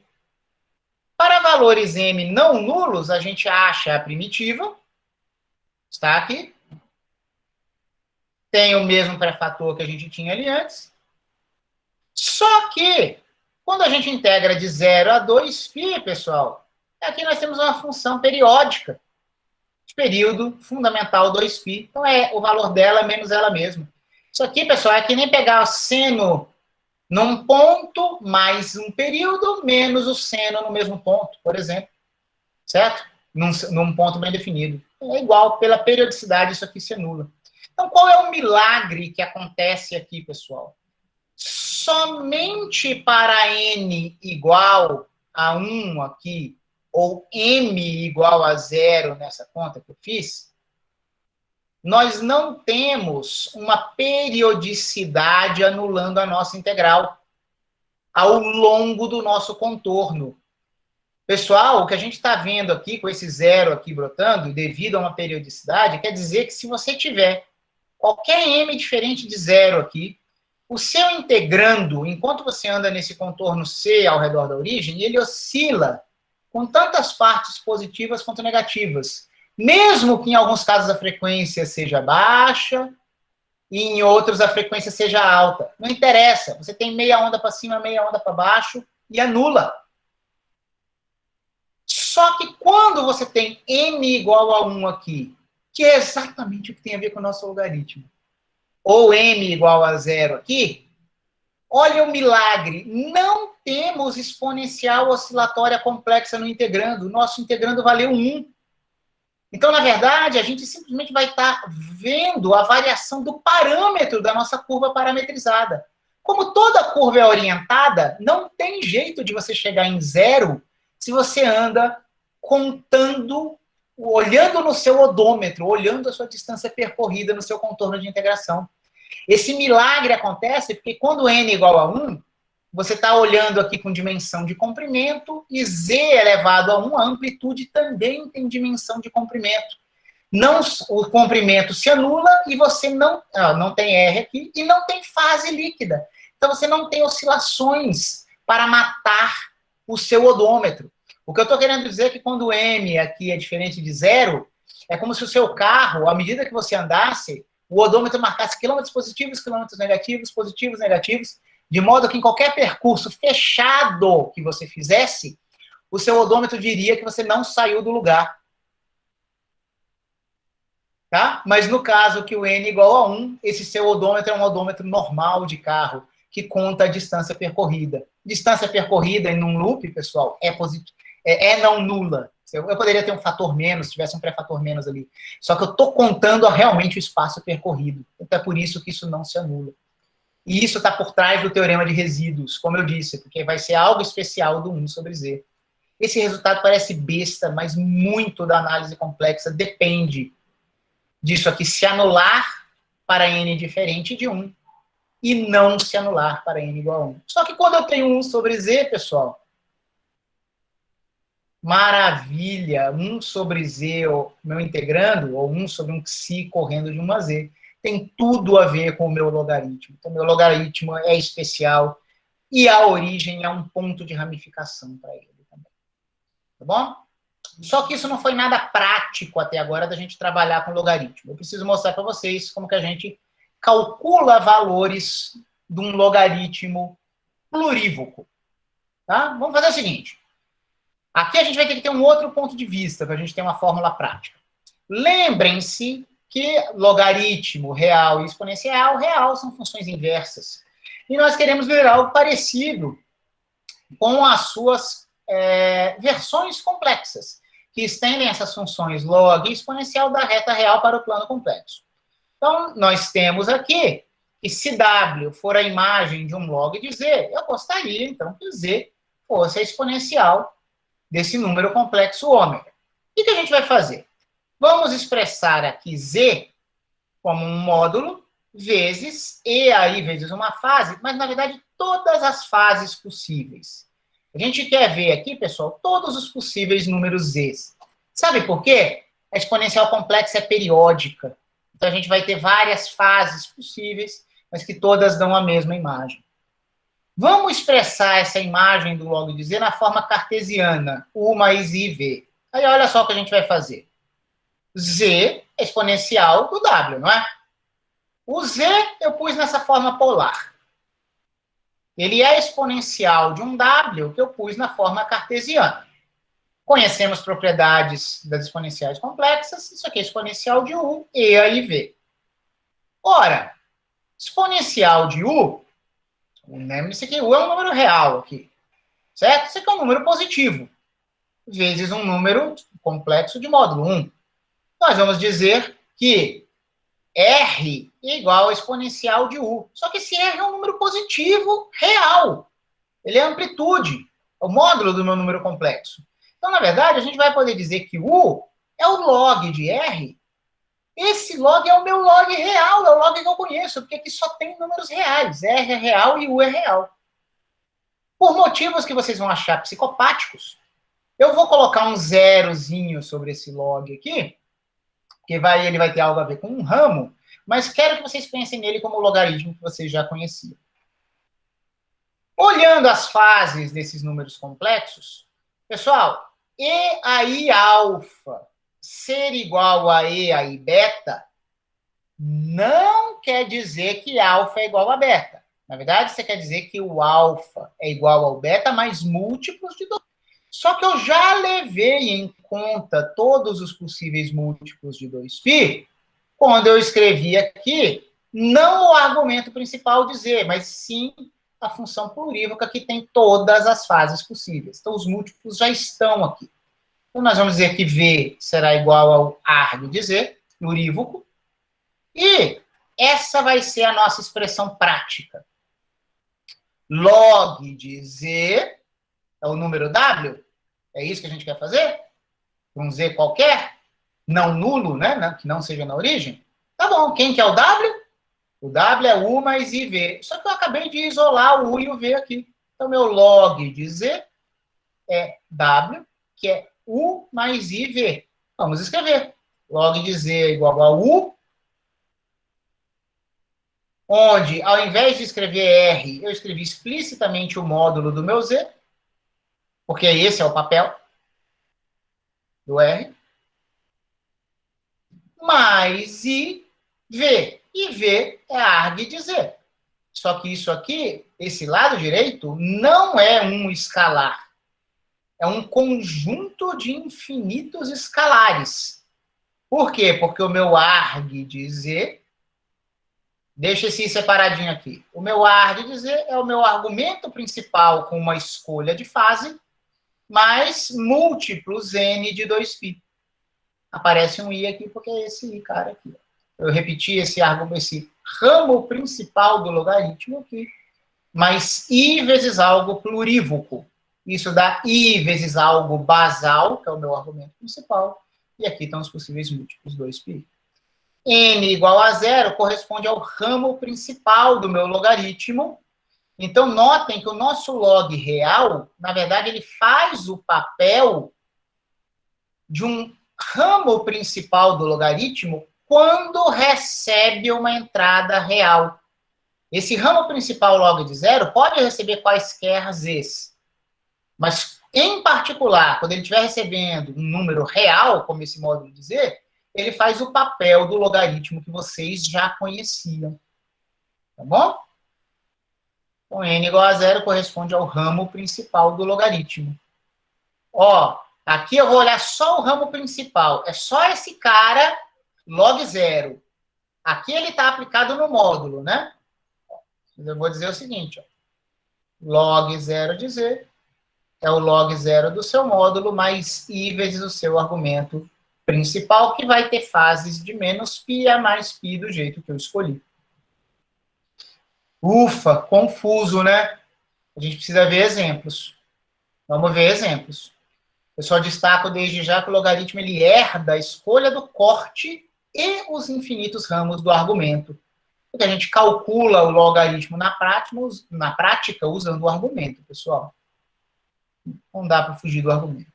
Para valores m não nulos, a gente acha a primitiva. Está aqui. Tem o mesmo pré-fator que a gente tinha ali antes. Só que, quando a gente integra de 0 a 2π, pessoal, aqui nós temos uma função periódica de período fundamental 2π. Então, o valor dela menos ela mesma. Isso aqui, pessoal, é que nem pegar o seno num ponto, mais um período, menos o seno no mesmo ponto, por exemplo. Certo? Num ponto bem definido. É igual, pela periodicidade, isso aqui se anula. Então, qual é o milagre que acontece aqui, pessoal? Somente para n igual a 1 aqui, ou m igual a 0 nessa conta que eu fiz, nós não temos uma periodicidade anulando a nossa integral ao longo do nosso contorno. Pessoal, o que a gente está vendo aqui, com esse 0 aqui brotando, devido a uma periodicidade, quer dizer que se você tiver qualquer m diferente de 0 aqui, o seu integrando, enquanto você anda nesse contorno C ao redor da origem, ele oscila com tantas partes positivas quanto negativas. Mesmo que em alguns casos a frequência seja baixa e em outros a frequência seja alta. Não interessa. Você tem meia onda para cima, meia onda para baixo e anula. Só que quando você tem m igual a 1 aqui, que é exatamente o que tem a ver com o nosso logaritmo, ou m igual a 0 aqui, olha o milagre. Não temos exponencial oscilatória complexa no integrando. O nosso integrando valeu 1. Então, na verdade, a gente simplesmente vai estar vendo a variação do parâmetro da nossa curva parametrizada. Como toda curva é orientada, não tem jeito de você chegar em 0 se você anda contando, olhando no seu odômetro, olhando a sua distância percorrida no seu contorno de integração. Esse milagre acontece porque quando n é igual a 1, você está olhando aqui com dimensão de comprimento, e z elevado a 1, a amplitude também tem dimensão de comprimento. Não, o comprimento se anula e você não tem R aqui e não tem fase líquida. Então você não tem oscilações para matar o seu odômetro. O que eu estou querendo dizer é que quando m aqui é diferente de 0, é como se o seu carro, à medida que você andasse, o odômetro marcasse quilômetros positivos, quilômetros negativos, positivos, negativos, de modo que em qualquer percurso fechado que você fizesse, o seu odômetro diria que você não saiu do lugar. Tá? Mas no caso que o N é igual a 1, esse seu odômetro é um odômetro normal de carro, que conta a distância percorrida. Distância percorrida em um loop, pessoal, é não nula. Eu poderia ter um fator menos, se tivesse um pré-fator menos ali. Só que eu estou contando realmente o espaço percorrido. Então é por isso que isso não se anula. E isso está por trás do teorema de resíduos, como eu disse, porque vai ser algo especial do 1 sobre Z. Esse resultado parece besta, mas muito da análise complexa depende disso aqui se anular para n diferente de 1 e não se anular para n igual a 1. Só que quando eu tenho 1 sobre z, pessoal, maravilha, 1 sobre z, meu integrando, ou 1 sobre um psi correndo de 1 a z, tem tudo a ver com o meu logaritmo. Então, meu logaritmo é especial e a origem é um ponto de ramificação para ele também. Tá bom? Só que isso não foi nada prático até agora da gente trabalhar com logaritmo. Eu preciso mostrar para vocês como que a gente calcula valores de um logaritmo plurívoco. Tá? Vamos fazer o seguinte. Aqui a gente vai ter que ter um outro ponto de vista para a gente ter uma fórmula prática. Lembrem-se que logaritmo real e exponencial real são funções inversas. E nós queremos ver algo parecido com as suas versões complexas, que estendem essas funções log e exponencial da reta real para o plano complexo. Então, nós temos aqui que se W for a imagem de um log de Z, eu gostaria, então, que Z fosse a exponencial desse número complexo ômega. O que a gente vai fazer? Vamos expressar aqui Z como um módulo vezes E aí vezes uma fase, mas, na verdade, todas as fases possíveis. A gente quer ver aqui, pessoal, todos os possíveis números Z. Sabe por quê? A exponencial complexa é periódica. Então, a gente vai ter várias fases possíveis, mas que todas dão a mesma imagem. Vamos expressar essa imagem do log de Z na forma cartesiana, U mais IV. Aí, olha só o que a gente vai fazer. Z é exponencial do W, não é? O Z eu pus nessa forma polar. Ele é exponencial de um W que eu pus na forma cartesiana. Conhecemos propriedades das exponenciais complexas. Isso aqui é exponencial de U, E a IV. Ora, exponencial de U, lembre-se que U é um número real aqui, certo? Isso aqui é um número positivo, vezes um número complexo de módulo 1. Nós vamos dizer que R é igual ao exponencial de U. Só que esse R é um número positivo real. Ele é amplitude, é o módulo do meu número complexo. Então, na verdade, a gente vai poder dizer que U é o log de R. Esse log é o meu log real, é o log que eu conheço, porque aqui só tem números reais. R é real e U é real. Por motivos que vocês vão achar psicopáticos, eu vou colocar um zerozinho sobre esse log aqui, que ele vai ter algo a ver com um ramo, mas quero que vocês pensem nele como logaritmo que vocês já conheciam. Olhando as fases desses números complexos, pessoal, E aí alfa ser igual a E aí beta não quer dizer que alfa é igual a beta. Na verdade, você quer dizer que o alfa é igual ao beta mais múltiplos de 2. Só que eu já levei em conta todos os possíveis múltiplos de 2π quando eu escrevi aqui, não o argumento principal de Z, mas sim a função plurívoca que tem todas as fases possíveis. Então, os múltiplos já estão aqui. Então, nós vamos dizer que V será igual ao arg de Z, plurívoco, e essa vai ser a nossa expressão prática. Log de Z é o número W? É isso que a gente quer fazer? Um Z qualquer? Não nulo, né? Que não seja na origem? Tá bom, quem que é o W? O W é U mais IV. Só que eu acabei de isolar o U e o V aqui. Então, meu log de Z é W, que é U mais IV. Vamos escrever. Log de Z é igual a U, onde, ao invés de escrever R, eu escrevi explicitamente o módulo do meu Z, porque esse é o papel do R, mais IV. E V é a arg de Z. Só que isso aqui, esse lado direito, não é um escalar. é um conjunto de infinitos escalares. Por quê? Porque o meu arg de z, deixa esse separadinho aqui. O meu arg de z é o meu argumento principal com uma escolha de fase, mais múltiplos n de 2π. Aparece um i aqui porque é esse i, cara, aqui. Eu repeti esse ramo principal do logaritmo aqui, mais i vezes algo plurívoco. Isso dá i vezes algo basal, que é o meu argumento principal, e aqui estão os possíveis múltiplos 2π. N igual a 0 corresponde ao ramo principal do meu logaritmo. Então, notem que o nosso log real, na verdade, ele faz o papel de um ramo principal do logaritmo quando recebe uma entrada real. Esse ramo principal log de 0 pode receber quaisquer z's, mas, em particular, quando ele estiver recebendo um número real, como esse módulo de z, ele faz o papel do logaritmo que vocês já conheciam. Tá bom? Então, n igual a 0 corresponde ao ramo principal do logaritmo. Ó, aqui eu vou olhar só o ramo principal. É só esse cara, log 0. Aqui ele está aplicado no módulo, né? Eu vou dizer o seguinte, ó. Log 0 de z é o log 0 do seu módulo mais i vezes o seu argumento principal, que vai ter fases de menos π a mais π do jeito que eu escolhi. Ufa, confuso, né? A gente precisa ver exemplos. Vamos ver exemplos. Eu só destaco desde já que o logaritmo ele herda a escolha do corte e os infinitos ramos do argumento. Porque a gente calcula o logaritmo na prática usando o argumento, pessoal. Não dá para fugir do argumento.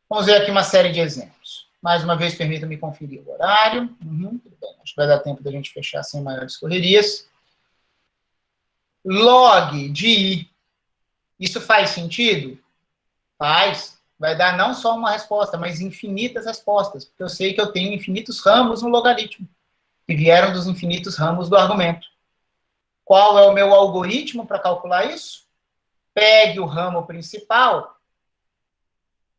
Vamos ver aqui uma série de exemplos. Mais uma vez, permita-me conferir o horário. Tudo bem. Acho que vai dar tempo da gente fechar sem maiores correrias. Log de i. Isso faz sentido? Faz. Vai dar não só uma resposta, mas infinitas respostas. Porque eu sei que eu tenho infinitos ramos no logaritmo, que vieram dos infinitos ramos do argumento. Qual é o meu algoritmo para calcular isso? Pegue o ramo principal,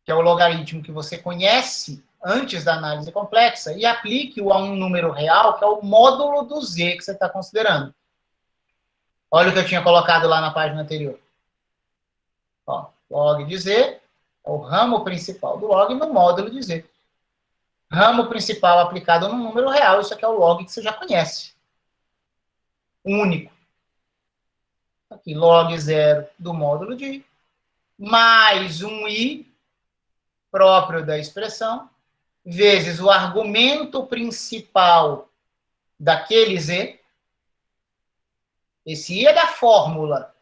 que é o logaritmo que você conhece antes da análise complexa, e aplique-o a um número real, que é o módulo do z que você está considerando. Olha o que eu tinha colocado lá na página anterior. Ó, log de z é o ramo principal do log no módulo de z. Ramo principal aplicado no número real, isso aqui é o log que você já conhece. Único. Aqui, log 0 do módulo de i, mais um i próprio da expressão, vezes o argumento principal daquele z. Esse i é da fórmula.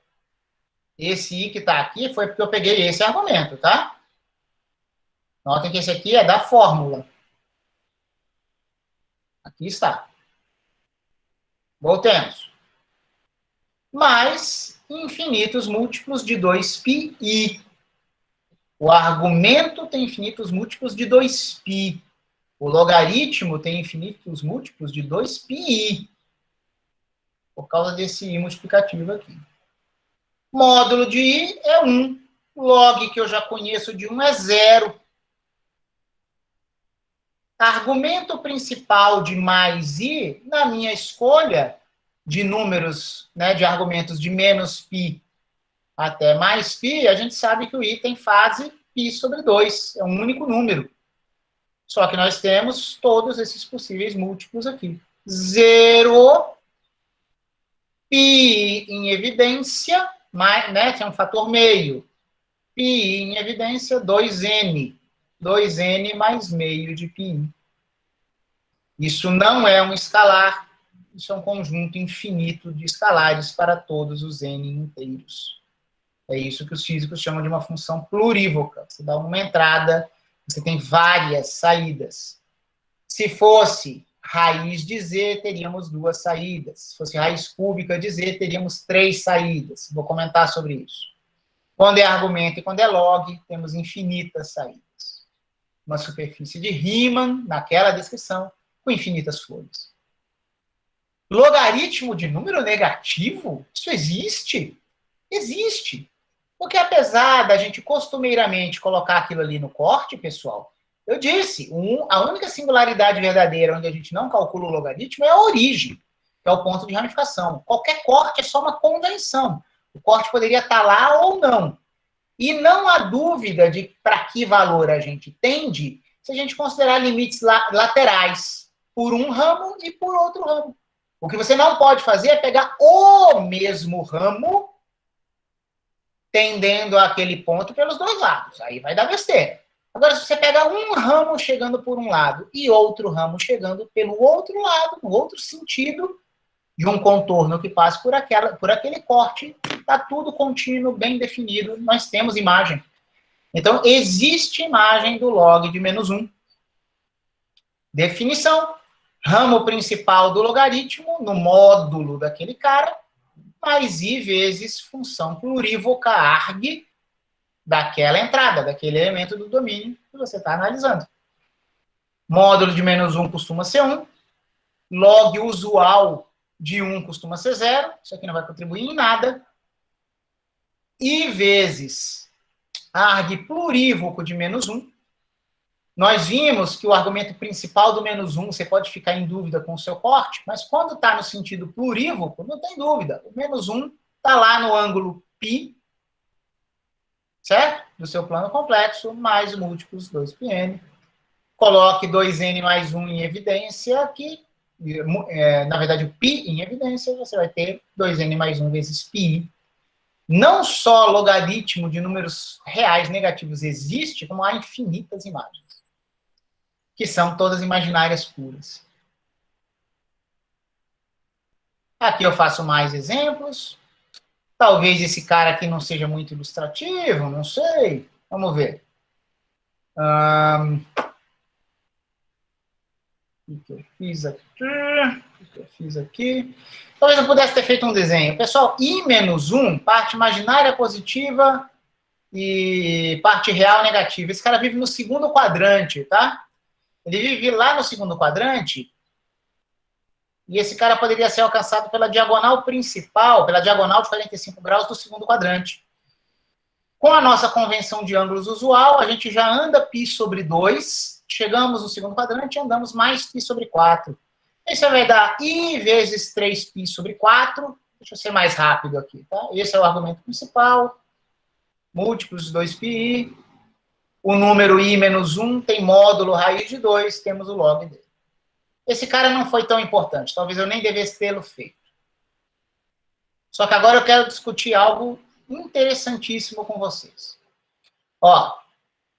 Esse i que está aqui foi porque eu peguei esse argumento, tá? Notem que esse aqui é da fórmula. Aqui está. Voltemos. Mais infinitos múltiplos de 2πi. O argumento tem infinitos múltiplos de 2π. O logaritmo tem infinitos múltiplos de 2πi. Por causa desse i multiplicativo aqui. Módulo de i é 1. Log que eu já conheço de 1 é 0. Argumento principal de mais i, na minha escolha de números, né, de argumentos de menos π até mais π, a gente sabe que o i tem fase π sobre 2. É um único número. Só que nós temos todos esses possíveis múltiplos aqui. 0, π em evidência, né, tem um fator meio. π em evidência, 2n. 2n mais meio de π. Isso não é um escalar, isso é um conjunto infinito de escalares para todos os n inteiros. É isso que os físicos chamam de uma função plurívoca. Você dá uma entrada, você tem várias saídas. Se fosse raiz de z, teríamos 2 saídas. Se fosse raiz cúbica de z, teríamos 3 saídas. Vou comentar sobre isso. Quando é argumento e quando é log, temos infinitas saídas. Uma superfície de Riemann, naquela descrição, com infinitas folhas. Logaritmo de número negativo? Isso existe? Existe. Porque apesar da gente costumeiramente colocar aquilo ali no corte, pessoal, eu disse, a única singularidade verdadeira onde a gente não calcula o logaritmo é a origem, que é o ponto de ramificação. Qualquer corte é só uma convenção. O corte poderia estar lá ou não. E não há dúvida de para que valor a gente tende se a gente considerar limites laterais por um ramo e por outro ramo. O que você não pode fazer é pegar o mesmo ramo tendendo àquele ponto pelos dois lados. Aí vai dar besteira. Agora, se você pega um ramo chegando por um lado e outro ramo chegando pelo outro lado, no outro sentido, de um contorno que passa por aquele corte, está tudo contínuo, bem definido, nós temos imagem. Então, existe imagem do log de -1. Definição: ramo principal do logaritmo, no módulo daquele cara, mais i vezes função plurívoca arg daquela entrada, daquele elemento do domínio que você está analisando. Módulo de -1 costuma ser 1, log usual de 1 costuma ser 0, isso aqui não vai contribuir em nada, i vezes arg plurívoco de -1. Nós vimos que o argumento principal do -1, você pode ficar em dúvida com o seu corte, mas quando está no sentido plurívoco, não tem dúvida. O -1 está lá no ângulo π, certo? Do seu plano complexo, mais múltiplos 2πn. Coloque 2n mais 1 em evidência aqui. Na verdade, o π em evidência, você vai ter 2n mais 1 vezes π. Não só logaritmo de números reais negativos existe, como há infinitas imagens, que são todas imaginárias puras. Aqui eu faço mais exemplos. Talvez esse cara aqui não seja muito ilustrativo, não sei. Vamos ver. O que eu fiz aqui? O que eu fiz aqui? Talvez eu pudesse ter feito um desenho. Pessoal, i-1, parte imaginária positiva e parte real negativa. Esse cara vive no segundo quadrante, tá? Ele vive lá no segundo quadrante e esse cara poderia ser alcançado pela diagonal principal, pela diagonal de 45 graus do segundo quadrante. Com a nossa convenção de ângulos usual, a gente já anda π sobre 2, chegamos no segundo quadrante e andamos mais π sobre 4. Isso vai dar i vezes 3π sobre 4. Deixa eu ser mais rápido aqui, tá? Esse é o argumento principal. Múltiplos de 2πi. O número i-1 tem módulo raiz de 2, temos o log dele. Esse cara não foi tão importante, talvez eu nem devesse tê-lo feito. Só que agora eu quero discutir algo interessantíssimo com vocês. Ó,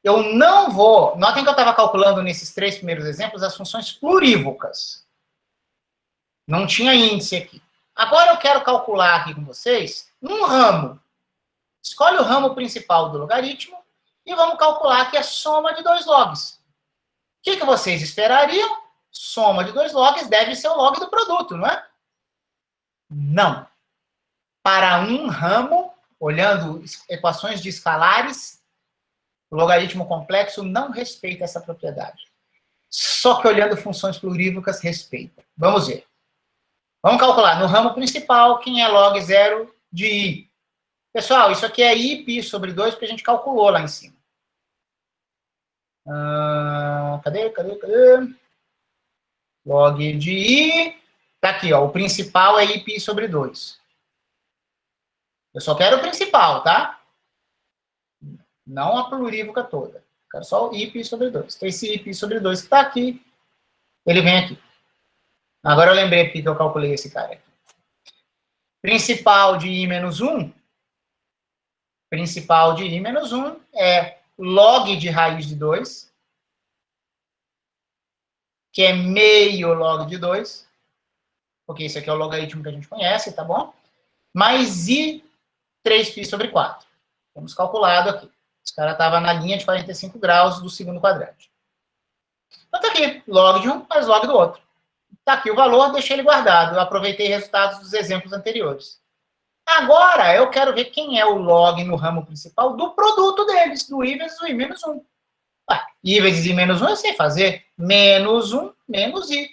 eu não vou... Notem que eu estava calculando nesses 3 primeiros exemplos as funções plurívocas. Não tinha índice aqui. Agora eu quero calcular aqui com vocês um ramo. Escolhe o ramo principal do logaritmo e vamos calcular aqui a soma de 2 logs. O que vocês esperariam? Soma de 2 logs deve ser o log do produto, não é? Não. Para um ramo, olhando equações de escalares, o logaritmo complexo não respeita essa propriedade. Só que olhando funções plurívocas, respeita. Vamos ver. Vamos calcular. No ramo principal, quem é log 0 de i? Pessoal, isso aqui é i sobre 2, porque a gente calculou lá em cima. Cadê? Log de i. Tá aqui, ó. O principal é i sobre 2. Eu só quero o principal, tá? Não a plurívoca toda. Quero só o i sobre 2. Então, esse i sobre 2 que tá aqui, ele vem aqui. Agora eu lembrei porque que eu calculei esse cara aqui. Principal de i-1. Principal de i-1 é log de raiz de 2, que é meio log de 2, porque esse aqui é o logaritmo que a gente conhece, tá bom? Mais i 3π sobre 4. Temos calculado aqui. Esse cara estava na linha de 45 graus do segundo quadrante. Então tá aqui, log de um mais log do outro. Tá aqui o valor, deixei ele guardado. Eu aproveitei resultados dos exemplos anteriores. Agora, eu quero ver quem é o log no ramo principal do produto deles, do i vezes o i-1. I vezes i-1 eu sei fazer. -1 menos i.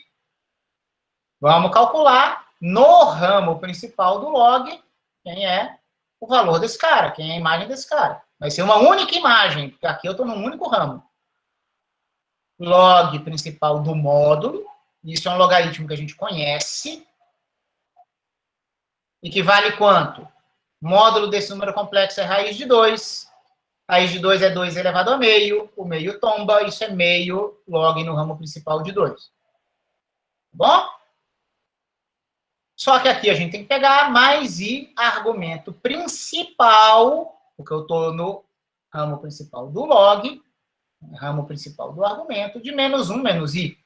Vamos calcular no ramo principal do log quem é o valor desse cara, quem é a imagem desse cara. Vai ser uma única imagem, porque aqui eu estou num único ramo. Log principal do módulo, isso é um logaritmo que a gente conhece, e que vale quanto? Módulo desse número complexo é raiz de 2, raiz de 2 é 2 elevado a meio, o meio tomba, isso é meio log no ramo principal de 2. Bom? Só que aqui a gente tem que pegar mais i argumento principal, porque eu estou no ramo principal do log, ramo principal do argumento, de menos 1 menos i.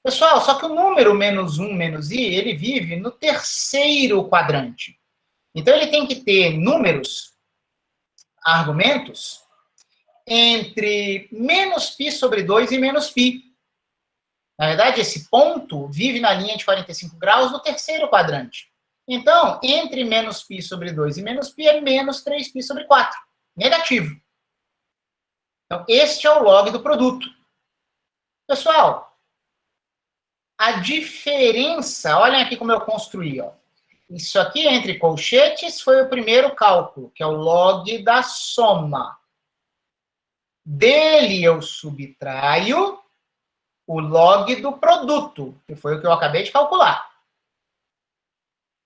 Pessoal, só que o número menos 1 menos i, ele vive no terceiro quadrante. Então, ele tem que ter números, argumentos, entre menos π sobre 2 e menos π. Na verdade, esse ponto vive na linha de 45 graus no terceiro quadrante. Então, entre menos π sobre 2 e menos π é menos 3π sobre 4. Negativo. Então, este é o log do produto. Pessoal, a diferença, olhem aqui como eu construí, ó. Isso aqui, entre colchetes, foi o primeiro cálculo, que é o log da soma. Dele eu subtraio o log do produto, que foi o que eu acabei de calcular.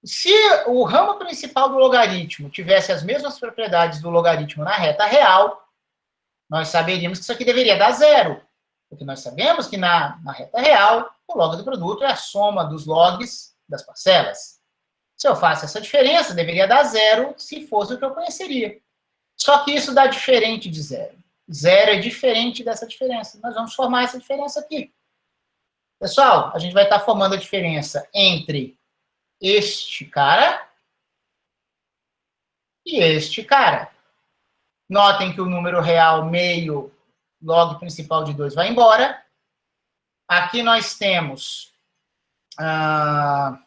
Se o ramo principal do logaritmo tivesse as mesmas propriedades do logaritmo na reta real, nós saberíamos que isso aqui deveria dar zero. Porque nós sabemos que na reta real, o log do produto é a soma dos logs das parcelas. Se eu faço essa diferença, deveria dar zero se fosse o que eu conheceria. Só que isso dá diferente de zero. Zero é diferente dessa diferença. Nós vamos formar essa diferença aqui. Pessoal, a gente vai estar formando a diferença entre este cara e este cara. Notem que o número real meio log principal de 2 vai embora. Aqui nós temos... o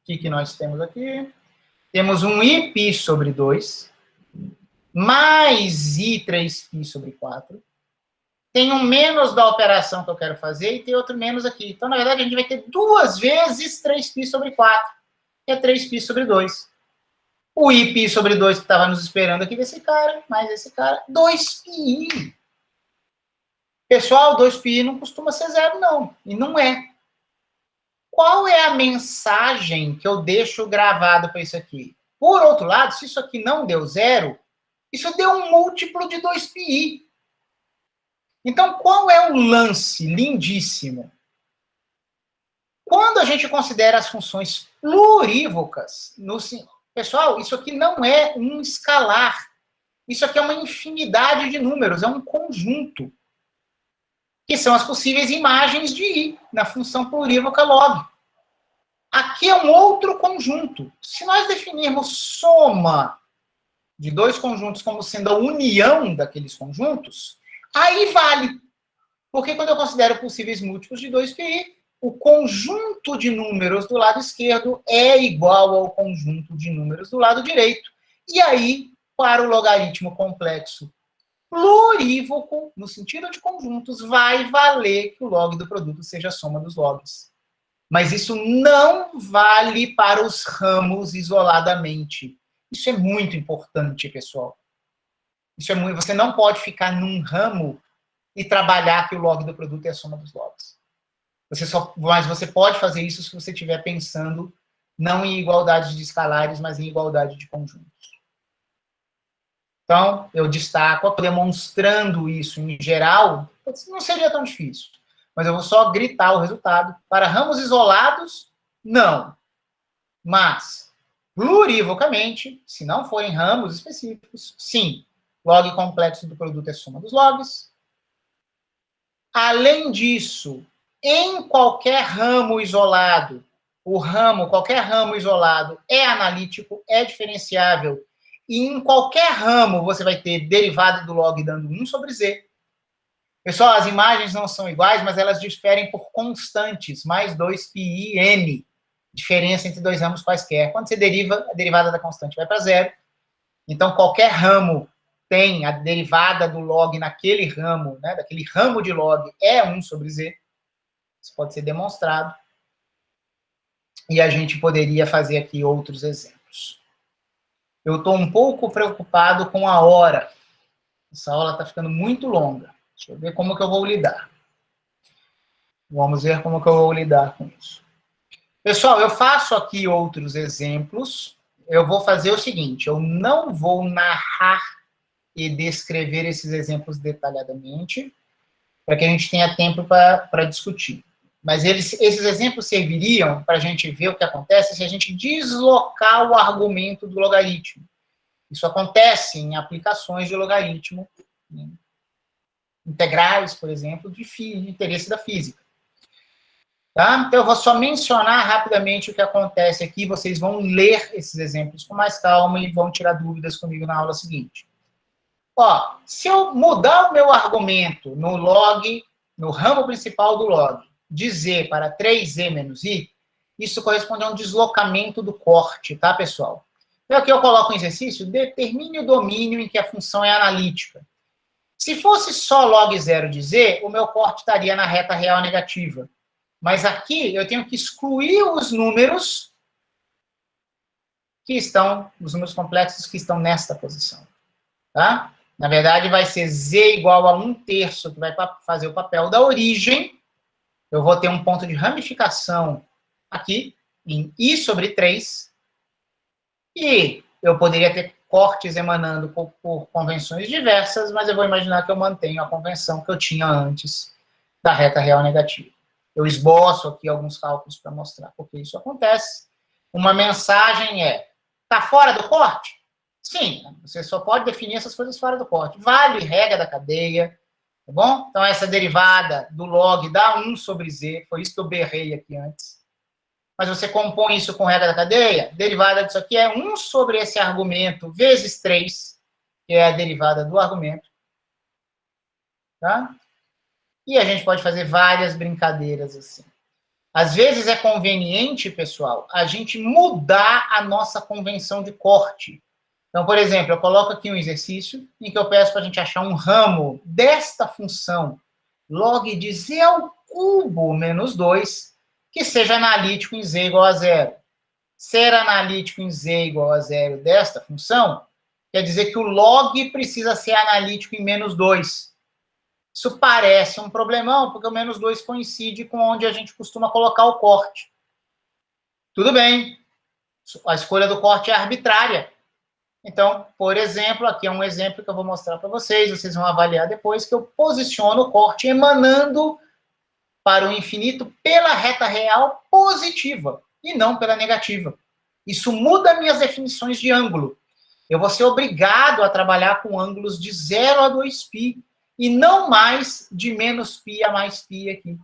que nós temos aqui? Temos um iπ sobre 2, mais i3π sobre 4. Tem um menos da operação que eu quero fazer e tem outro menos aqui. Então, na verdade, a gente vai ter 2 vezes 3π sobre 4, que é 3π sobre 2. O iπ sobre 2 que estava nos esperando aqui desse cara, mais esse cara, 2π. Pessoal, 2π não costuma ser zero, não. E não é. Qual é a mensagem que eu deixo gravado para isso aqui? Por outro lado, se isso aqui não deu zero, isso deu um múltiplo de 2πi. Então, qual é o lance lindíssimo? Quando a gente considera as funções plurívocas, pessoal, isso aqui não é um escalar. Isso aqui é uma infinidade de números, é um conjunto. Que são as possíveis imagens de i na função plurívoca log. Aqui é um outro conjunto. Se nós definirmos soma de dois conjuntos como sendo a união daqueles conjuntos, aí vale. Porque quando eu considero possíveis múltiplos de 2πi, o conjunto de números do lado esquerdo é igual ao conjunto de números do lado direito. E aí, para o logaritmo complexo plurívoco, no sentido de conjuntos, vai valer que o log do produto seja a soma dos logs. Mas isso não vale para os ramos isoladamente. Isso é muito importante, pessoal. Isso é muito, você não pode ficar num ramo e trabalhar que o log do produto é a soma dos logs. Mas você pode fazer isso se você estiver pensando não em igualdade de escalares, mas em igualdade de conjuntos. Então, eu destaco, demonstrando isso em geral, não seria tão difícil. Mas eu vou só gritar o resultado. Para ramos isolados, não. Mas, plurivocamente, se não forem ramos específicos, sim. Log complexo do produto é soma dos logs. Além disso, em qualquer ramo isolado, qualquer ramo isolado é analítico, é diferenciável, e em qualquer ramo você vai ter derivada do log dando 1 sobre z. Pessoal, as imagens não são iguais, mas elas diferem por constantes, mais 2πi n. Diferença entre dois ramos quaisquer. Quando você deriva, a derivada da constante vai para zero. Então, qualquer ramo tem a derivada do log naquele ramo, né, daquele ramo de log, é 1 sobre z. Isso pode ser demonstrado. E a gente poderia fazer aqui outros exemplos. Eu estou um pouco preocupado com a hora. Essa aula está ficando muito longa. Deixa eu ver como que eu vou lidar. Vamos ver como que eu vou lidar com isso. Pessoal, eu faço aqui outros exemplos. Eu vou fazer o seguinte, eu não vou narrar e descrever esses exemplos detalhadamente, para que a gente tenha tempo para discutir. Mas esses exemplos serviriam para a gente ver o que acontece se a gente deslocar o argumento do logaritmo. Isso acontece em aplicações de logaritmo, né? Integrais, por exemplo, de interesse da física. Tá? Então, eu vou só mencionar rapidamente o que acontece aqui, vocês vão ler esses exemplos com mais calma e vão tirar dúvidas comigo na aula seguinte. Ó, se eu mudar o meu argumento no log, no ramo principal do log, de z para 3z menos i, isso corresponde a um deslocamento do corte, tá, pessoal? Então, aqui eu coloco um exercício, determine o domínio em que a função é analítica. Se fosse só log 0 de z, o meu corte estaria na reta real negativa. Mas aqui eu tenho que excluir os números que estão, os números complexos que estão nesta posição, tá? Na verdade, vai ser z igual a 1/3, que vai fazer o papel da origem. Eu vou ter um ponto de ramificação aqui, em i sobre 3. E eu poderia ter cortes emanando por convenções diversas, mas eu vou imaginar que eu mantenho a convenção que eu tinha antes da reta real negativa. Eu esboço aqui alguns cálculos para mostrar porque isso acontece. Uma mensagem é, está fora do corte? Sim, você só pode definir essas coisas fora do corte. Vale regra da cadeia, tá bom? Então, essa derivada do log dá 1 sobre z, foi isso que eu berrei aqui antes. Mas você compõe isso com regra da cadeia, derivada disso aqui é 1 sobre esse argumento vezes 3, que é a derivada do argumento. Tá? E a gente pode fazer várias brincadeiras assim. Às vezes é conveniente, pessoal, a gente mudar a nossa convenção de corte. Então, por exemplo, eu coloco aqui um exercício em que eu peço para a gente achar um ramo desta função log de z ao cubo menos 2, que seja analítico em z igual a 0. Ser analítico em z igual a 0 desta função quer dizer que o log precisa ser analítico em menos 2. Isso parece um problemão, porque o menos 2 coincide com onde a gente costuma colocar o corte. Tudo bem, a escolha do corte é arbitrária. Então, por exemplo, aqui é um exemplo que eu vou mostrar para vocês vão avaliar depois, que eu posiciono o corte emanando para o infinito pela reta real positiva, e não pela negativa. Isso muda minhas definições de ângulo. Eu vou ser obrigado a trabalhar com ângulos de 0 a 2π, e não mais de menos π a mais π aqui.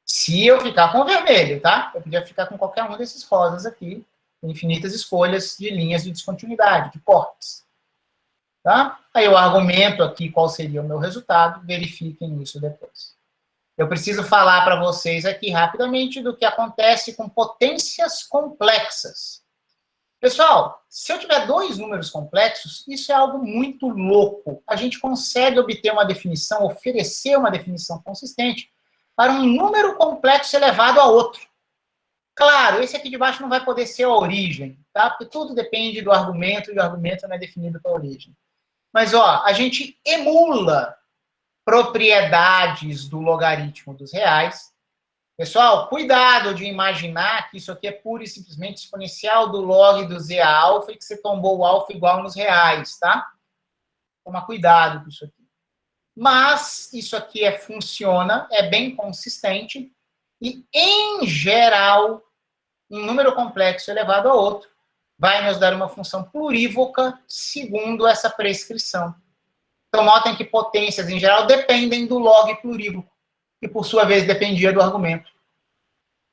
Se eu ficar com o vermelho, tá? Eu podia ficar com qualquer um desses rosas aqui, infinitas escolhas de linhas de descontinuidade, de cortes. Tá? Aí eu argumento aqui qual seria o meu resultado, verifiquem isso depois. Eu preciso falar para vocês aqui rapidamente do que acontece com potências complexas. Pessoal, se eu tiver dois números complexos, isso é algo muito louco. A gente consegue obter uma definição, oferecer uma definição consistente para um número complexo elevado a outro. Claro, esse aqui de baixo não vai poder ser a origem, tá? Porque tudo depende do argumento, e o argumento não é definido pela origem. Mas, ó, a gente emula propriedades do logaritmo dos reais. Pessoal, cuidado de imaginar que isso aqui é pura e simplesmente exponencial do log do z a alfa e que você tombou o alfa igual nos reais, tá? Toma cuidado com isso aqui. Mas isso aqui funciona, é bem consistente e, em geral, um número complexo elevado a outro vai nos dar uma função plurívoca segundo essa prescrição. Então, notem que potências, em geral, dependem do log plurívoco, que, por sua vez, dependia do argumento.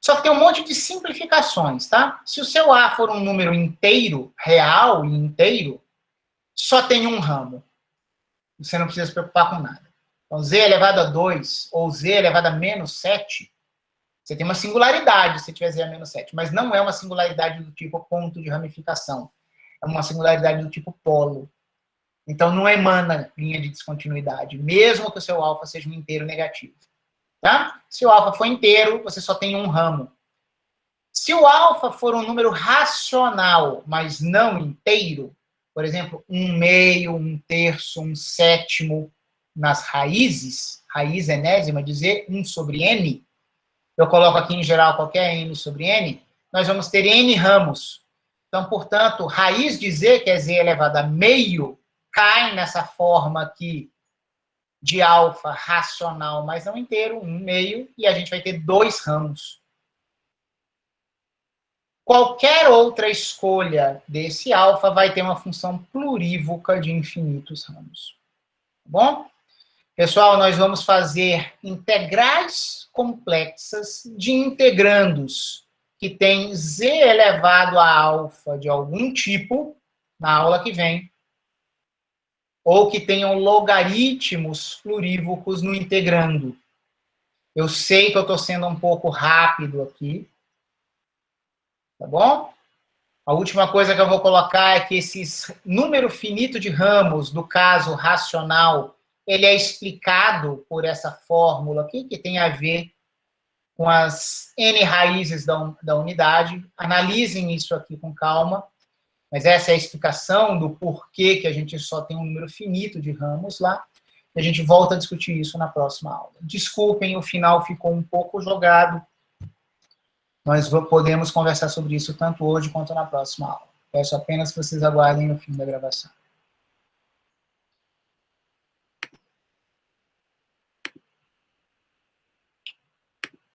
Só que tem um monte de simplificações, tá? Se o seu A for um número inteiro, real e inteiro, só tem um ramo. Você não precisa se preocupar com nada. Então, z elevado a 2 ou z elevado a menos 7, você tem uma singularidade se tiver z a menos 7, mas não é uma singularidade do tipo ponto de ramificação. É uma singularidade do tipo polo. Então, não emana linha de descontinuidade, mesmo que o seu alfa seja um inteiro negativo. Tá? Se o alfa for inteiro, você só tem um ramo. Se o alfa for um número racional, mas não inteiro, por exemplo, 1/2, 1/3, 1/7 nas raízes, raiz enésima, dizer 1 sobre n, eu coloco aqui em geral qualquer n sobre n, nós vamos ter n ramos. Então, portanto, raiz de z, que é z elevado a meio, cai nessa forma aqui de alfa racional, mas não inteiro, 1/2, e a gente vai ter 2 ramos. Qualquer outra escolha desse alfa vai ter uma função plurívoca de infinitos ramos. Tá bom? Pessoal, nós vamos fazer integrais complexas de integrandos que tem z elevado a alfa de algum tipo, na aula que vem, ou que tenham logaritmos plurívocos no integrando. Eu sei que eu estou sendo um pouco rápido aqui, tá bom? A última coisa que eu vou colocar é que esse número finito de ramos, do caso racional, ele é explicado por essa fórmula aqui, que tem a ver com as n raízes da unidade. Analisem isso aqui com calma, mas essa é a explicação do porquê que a gente só tem um número finito de ramos lá. A gente volta a discutir isso na próxima aula. Desculpem, o final ficou um pouco jogado. Nós podemos conversar sobre isso tanto hoje quanto na próxima aula. Peço apenas que vocês aguardem o fim da gravação.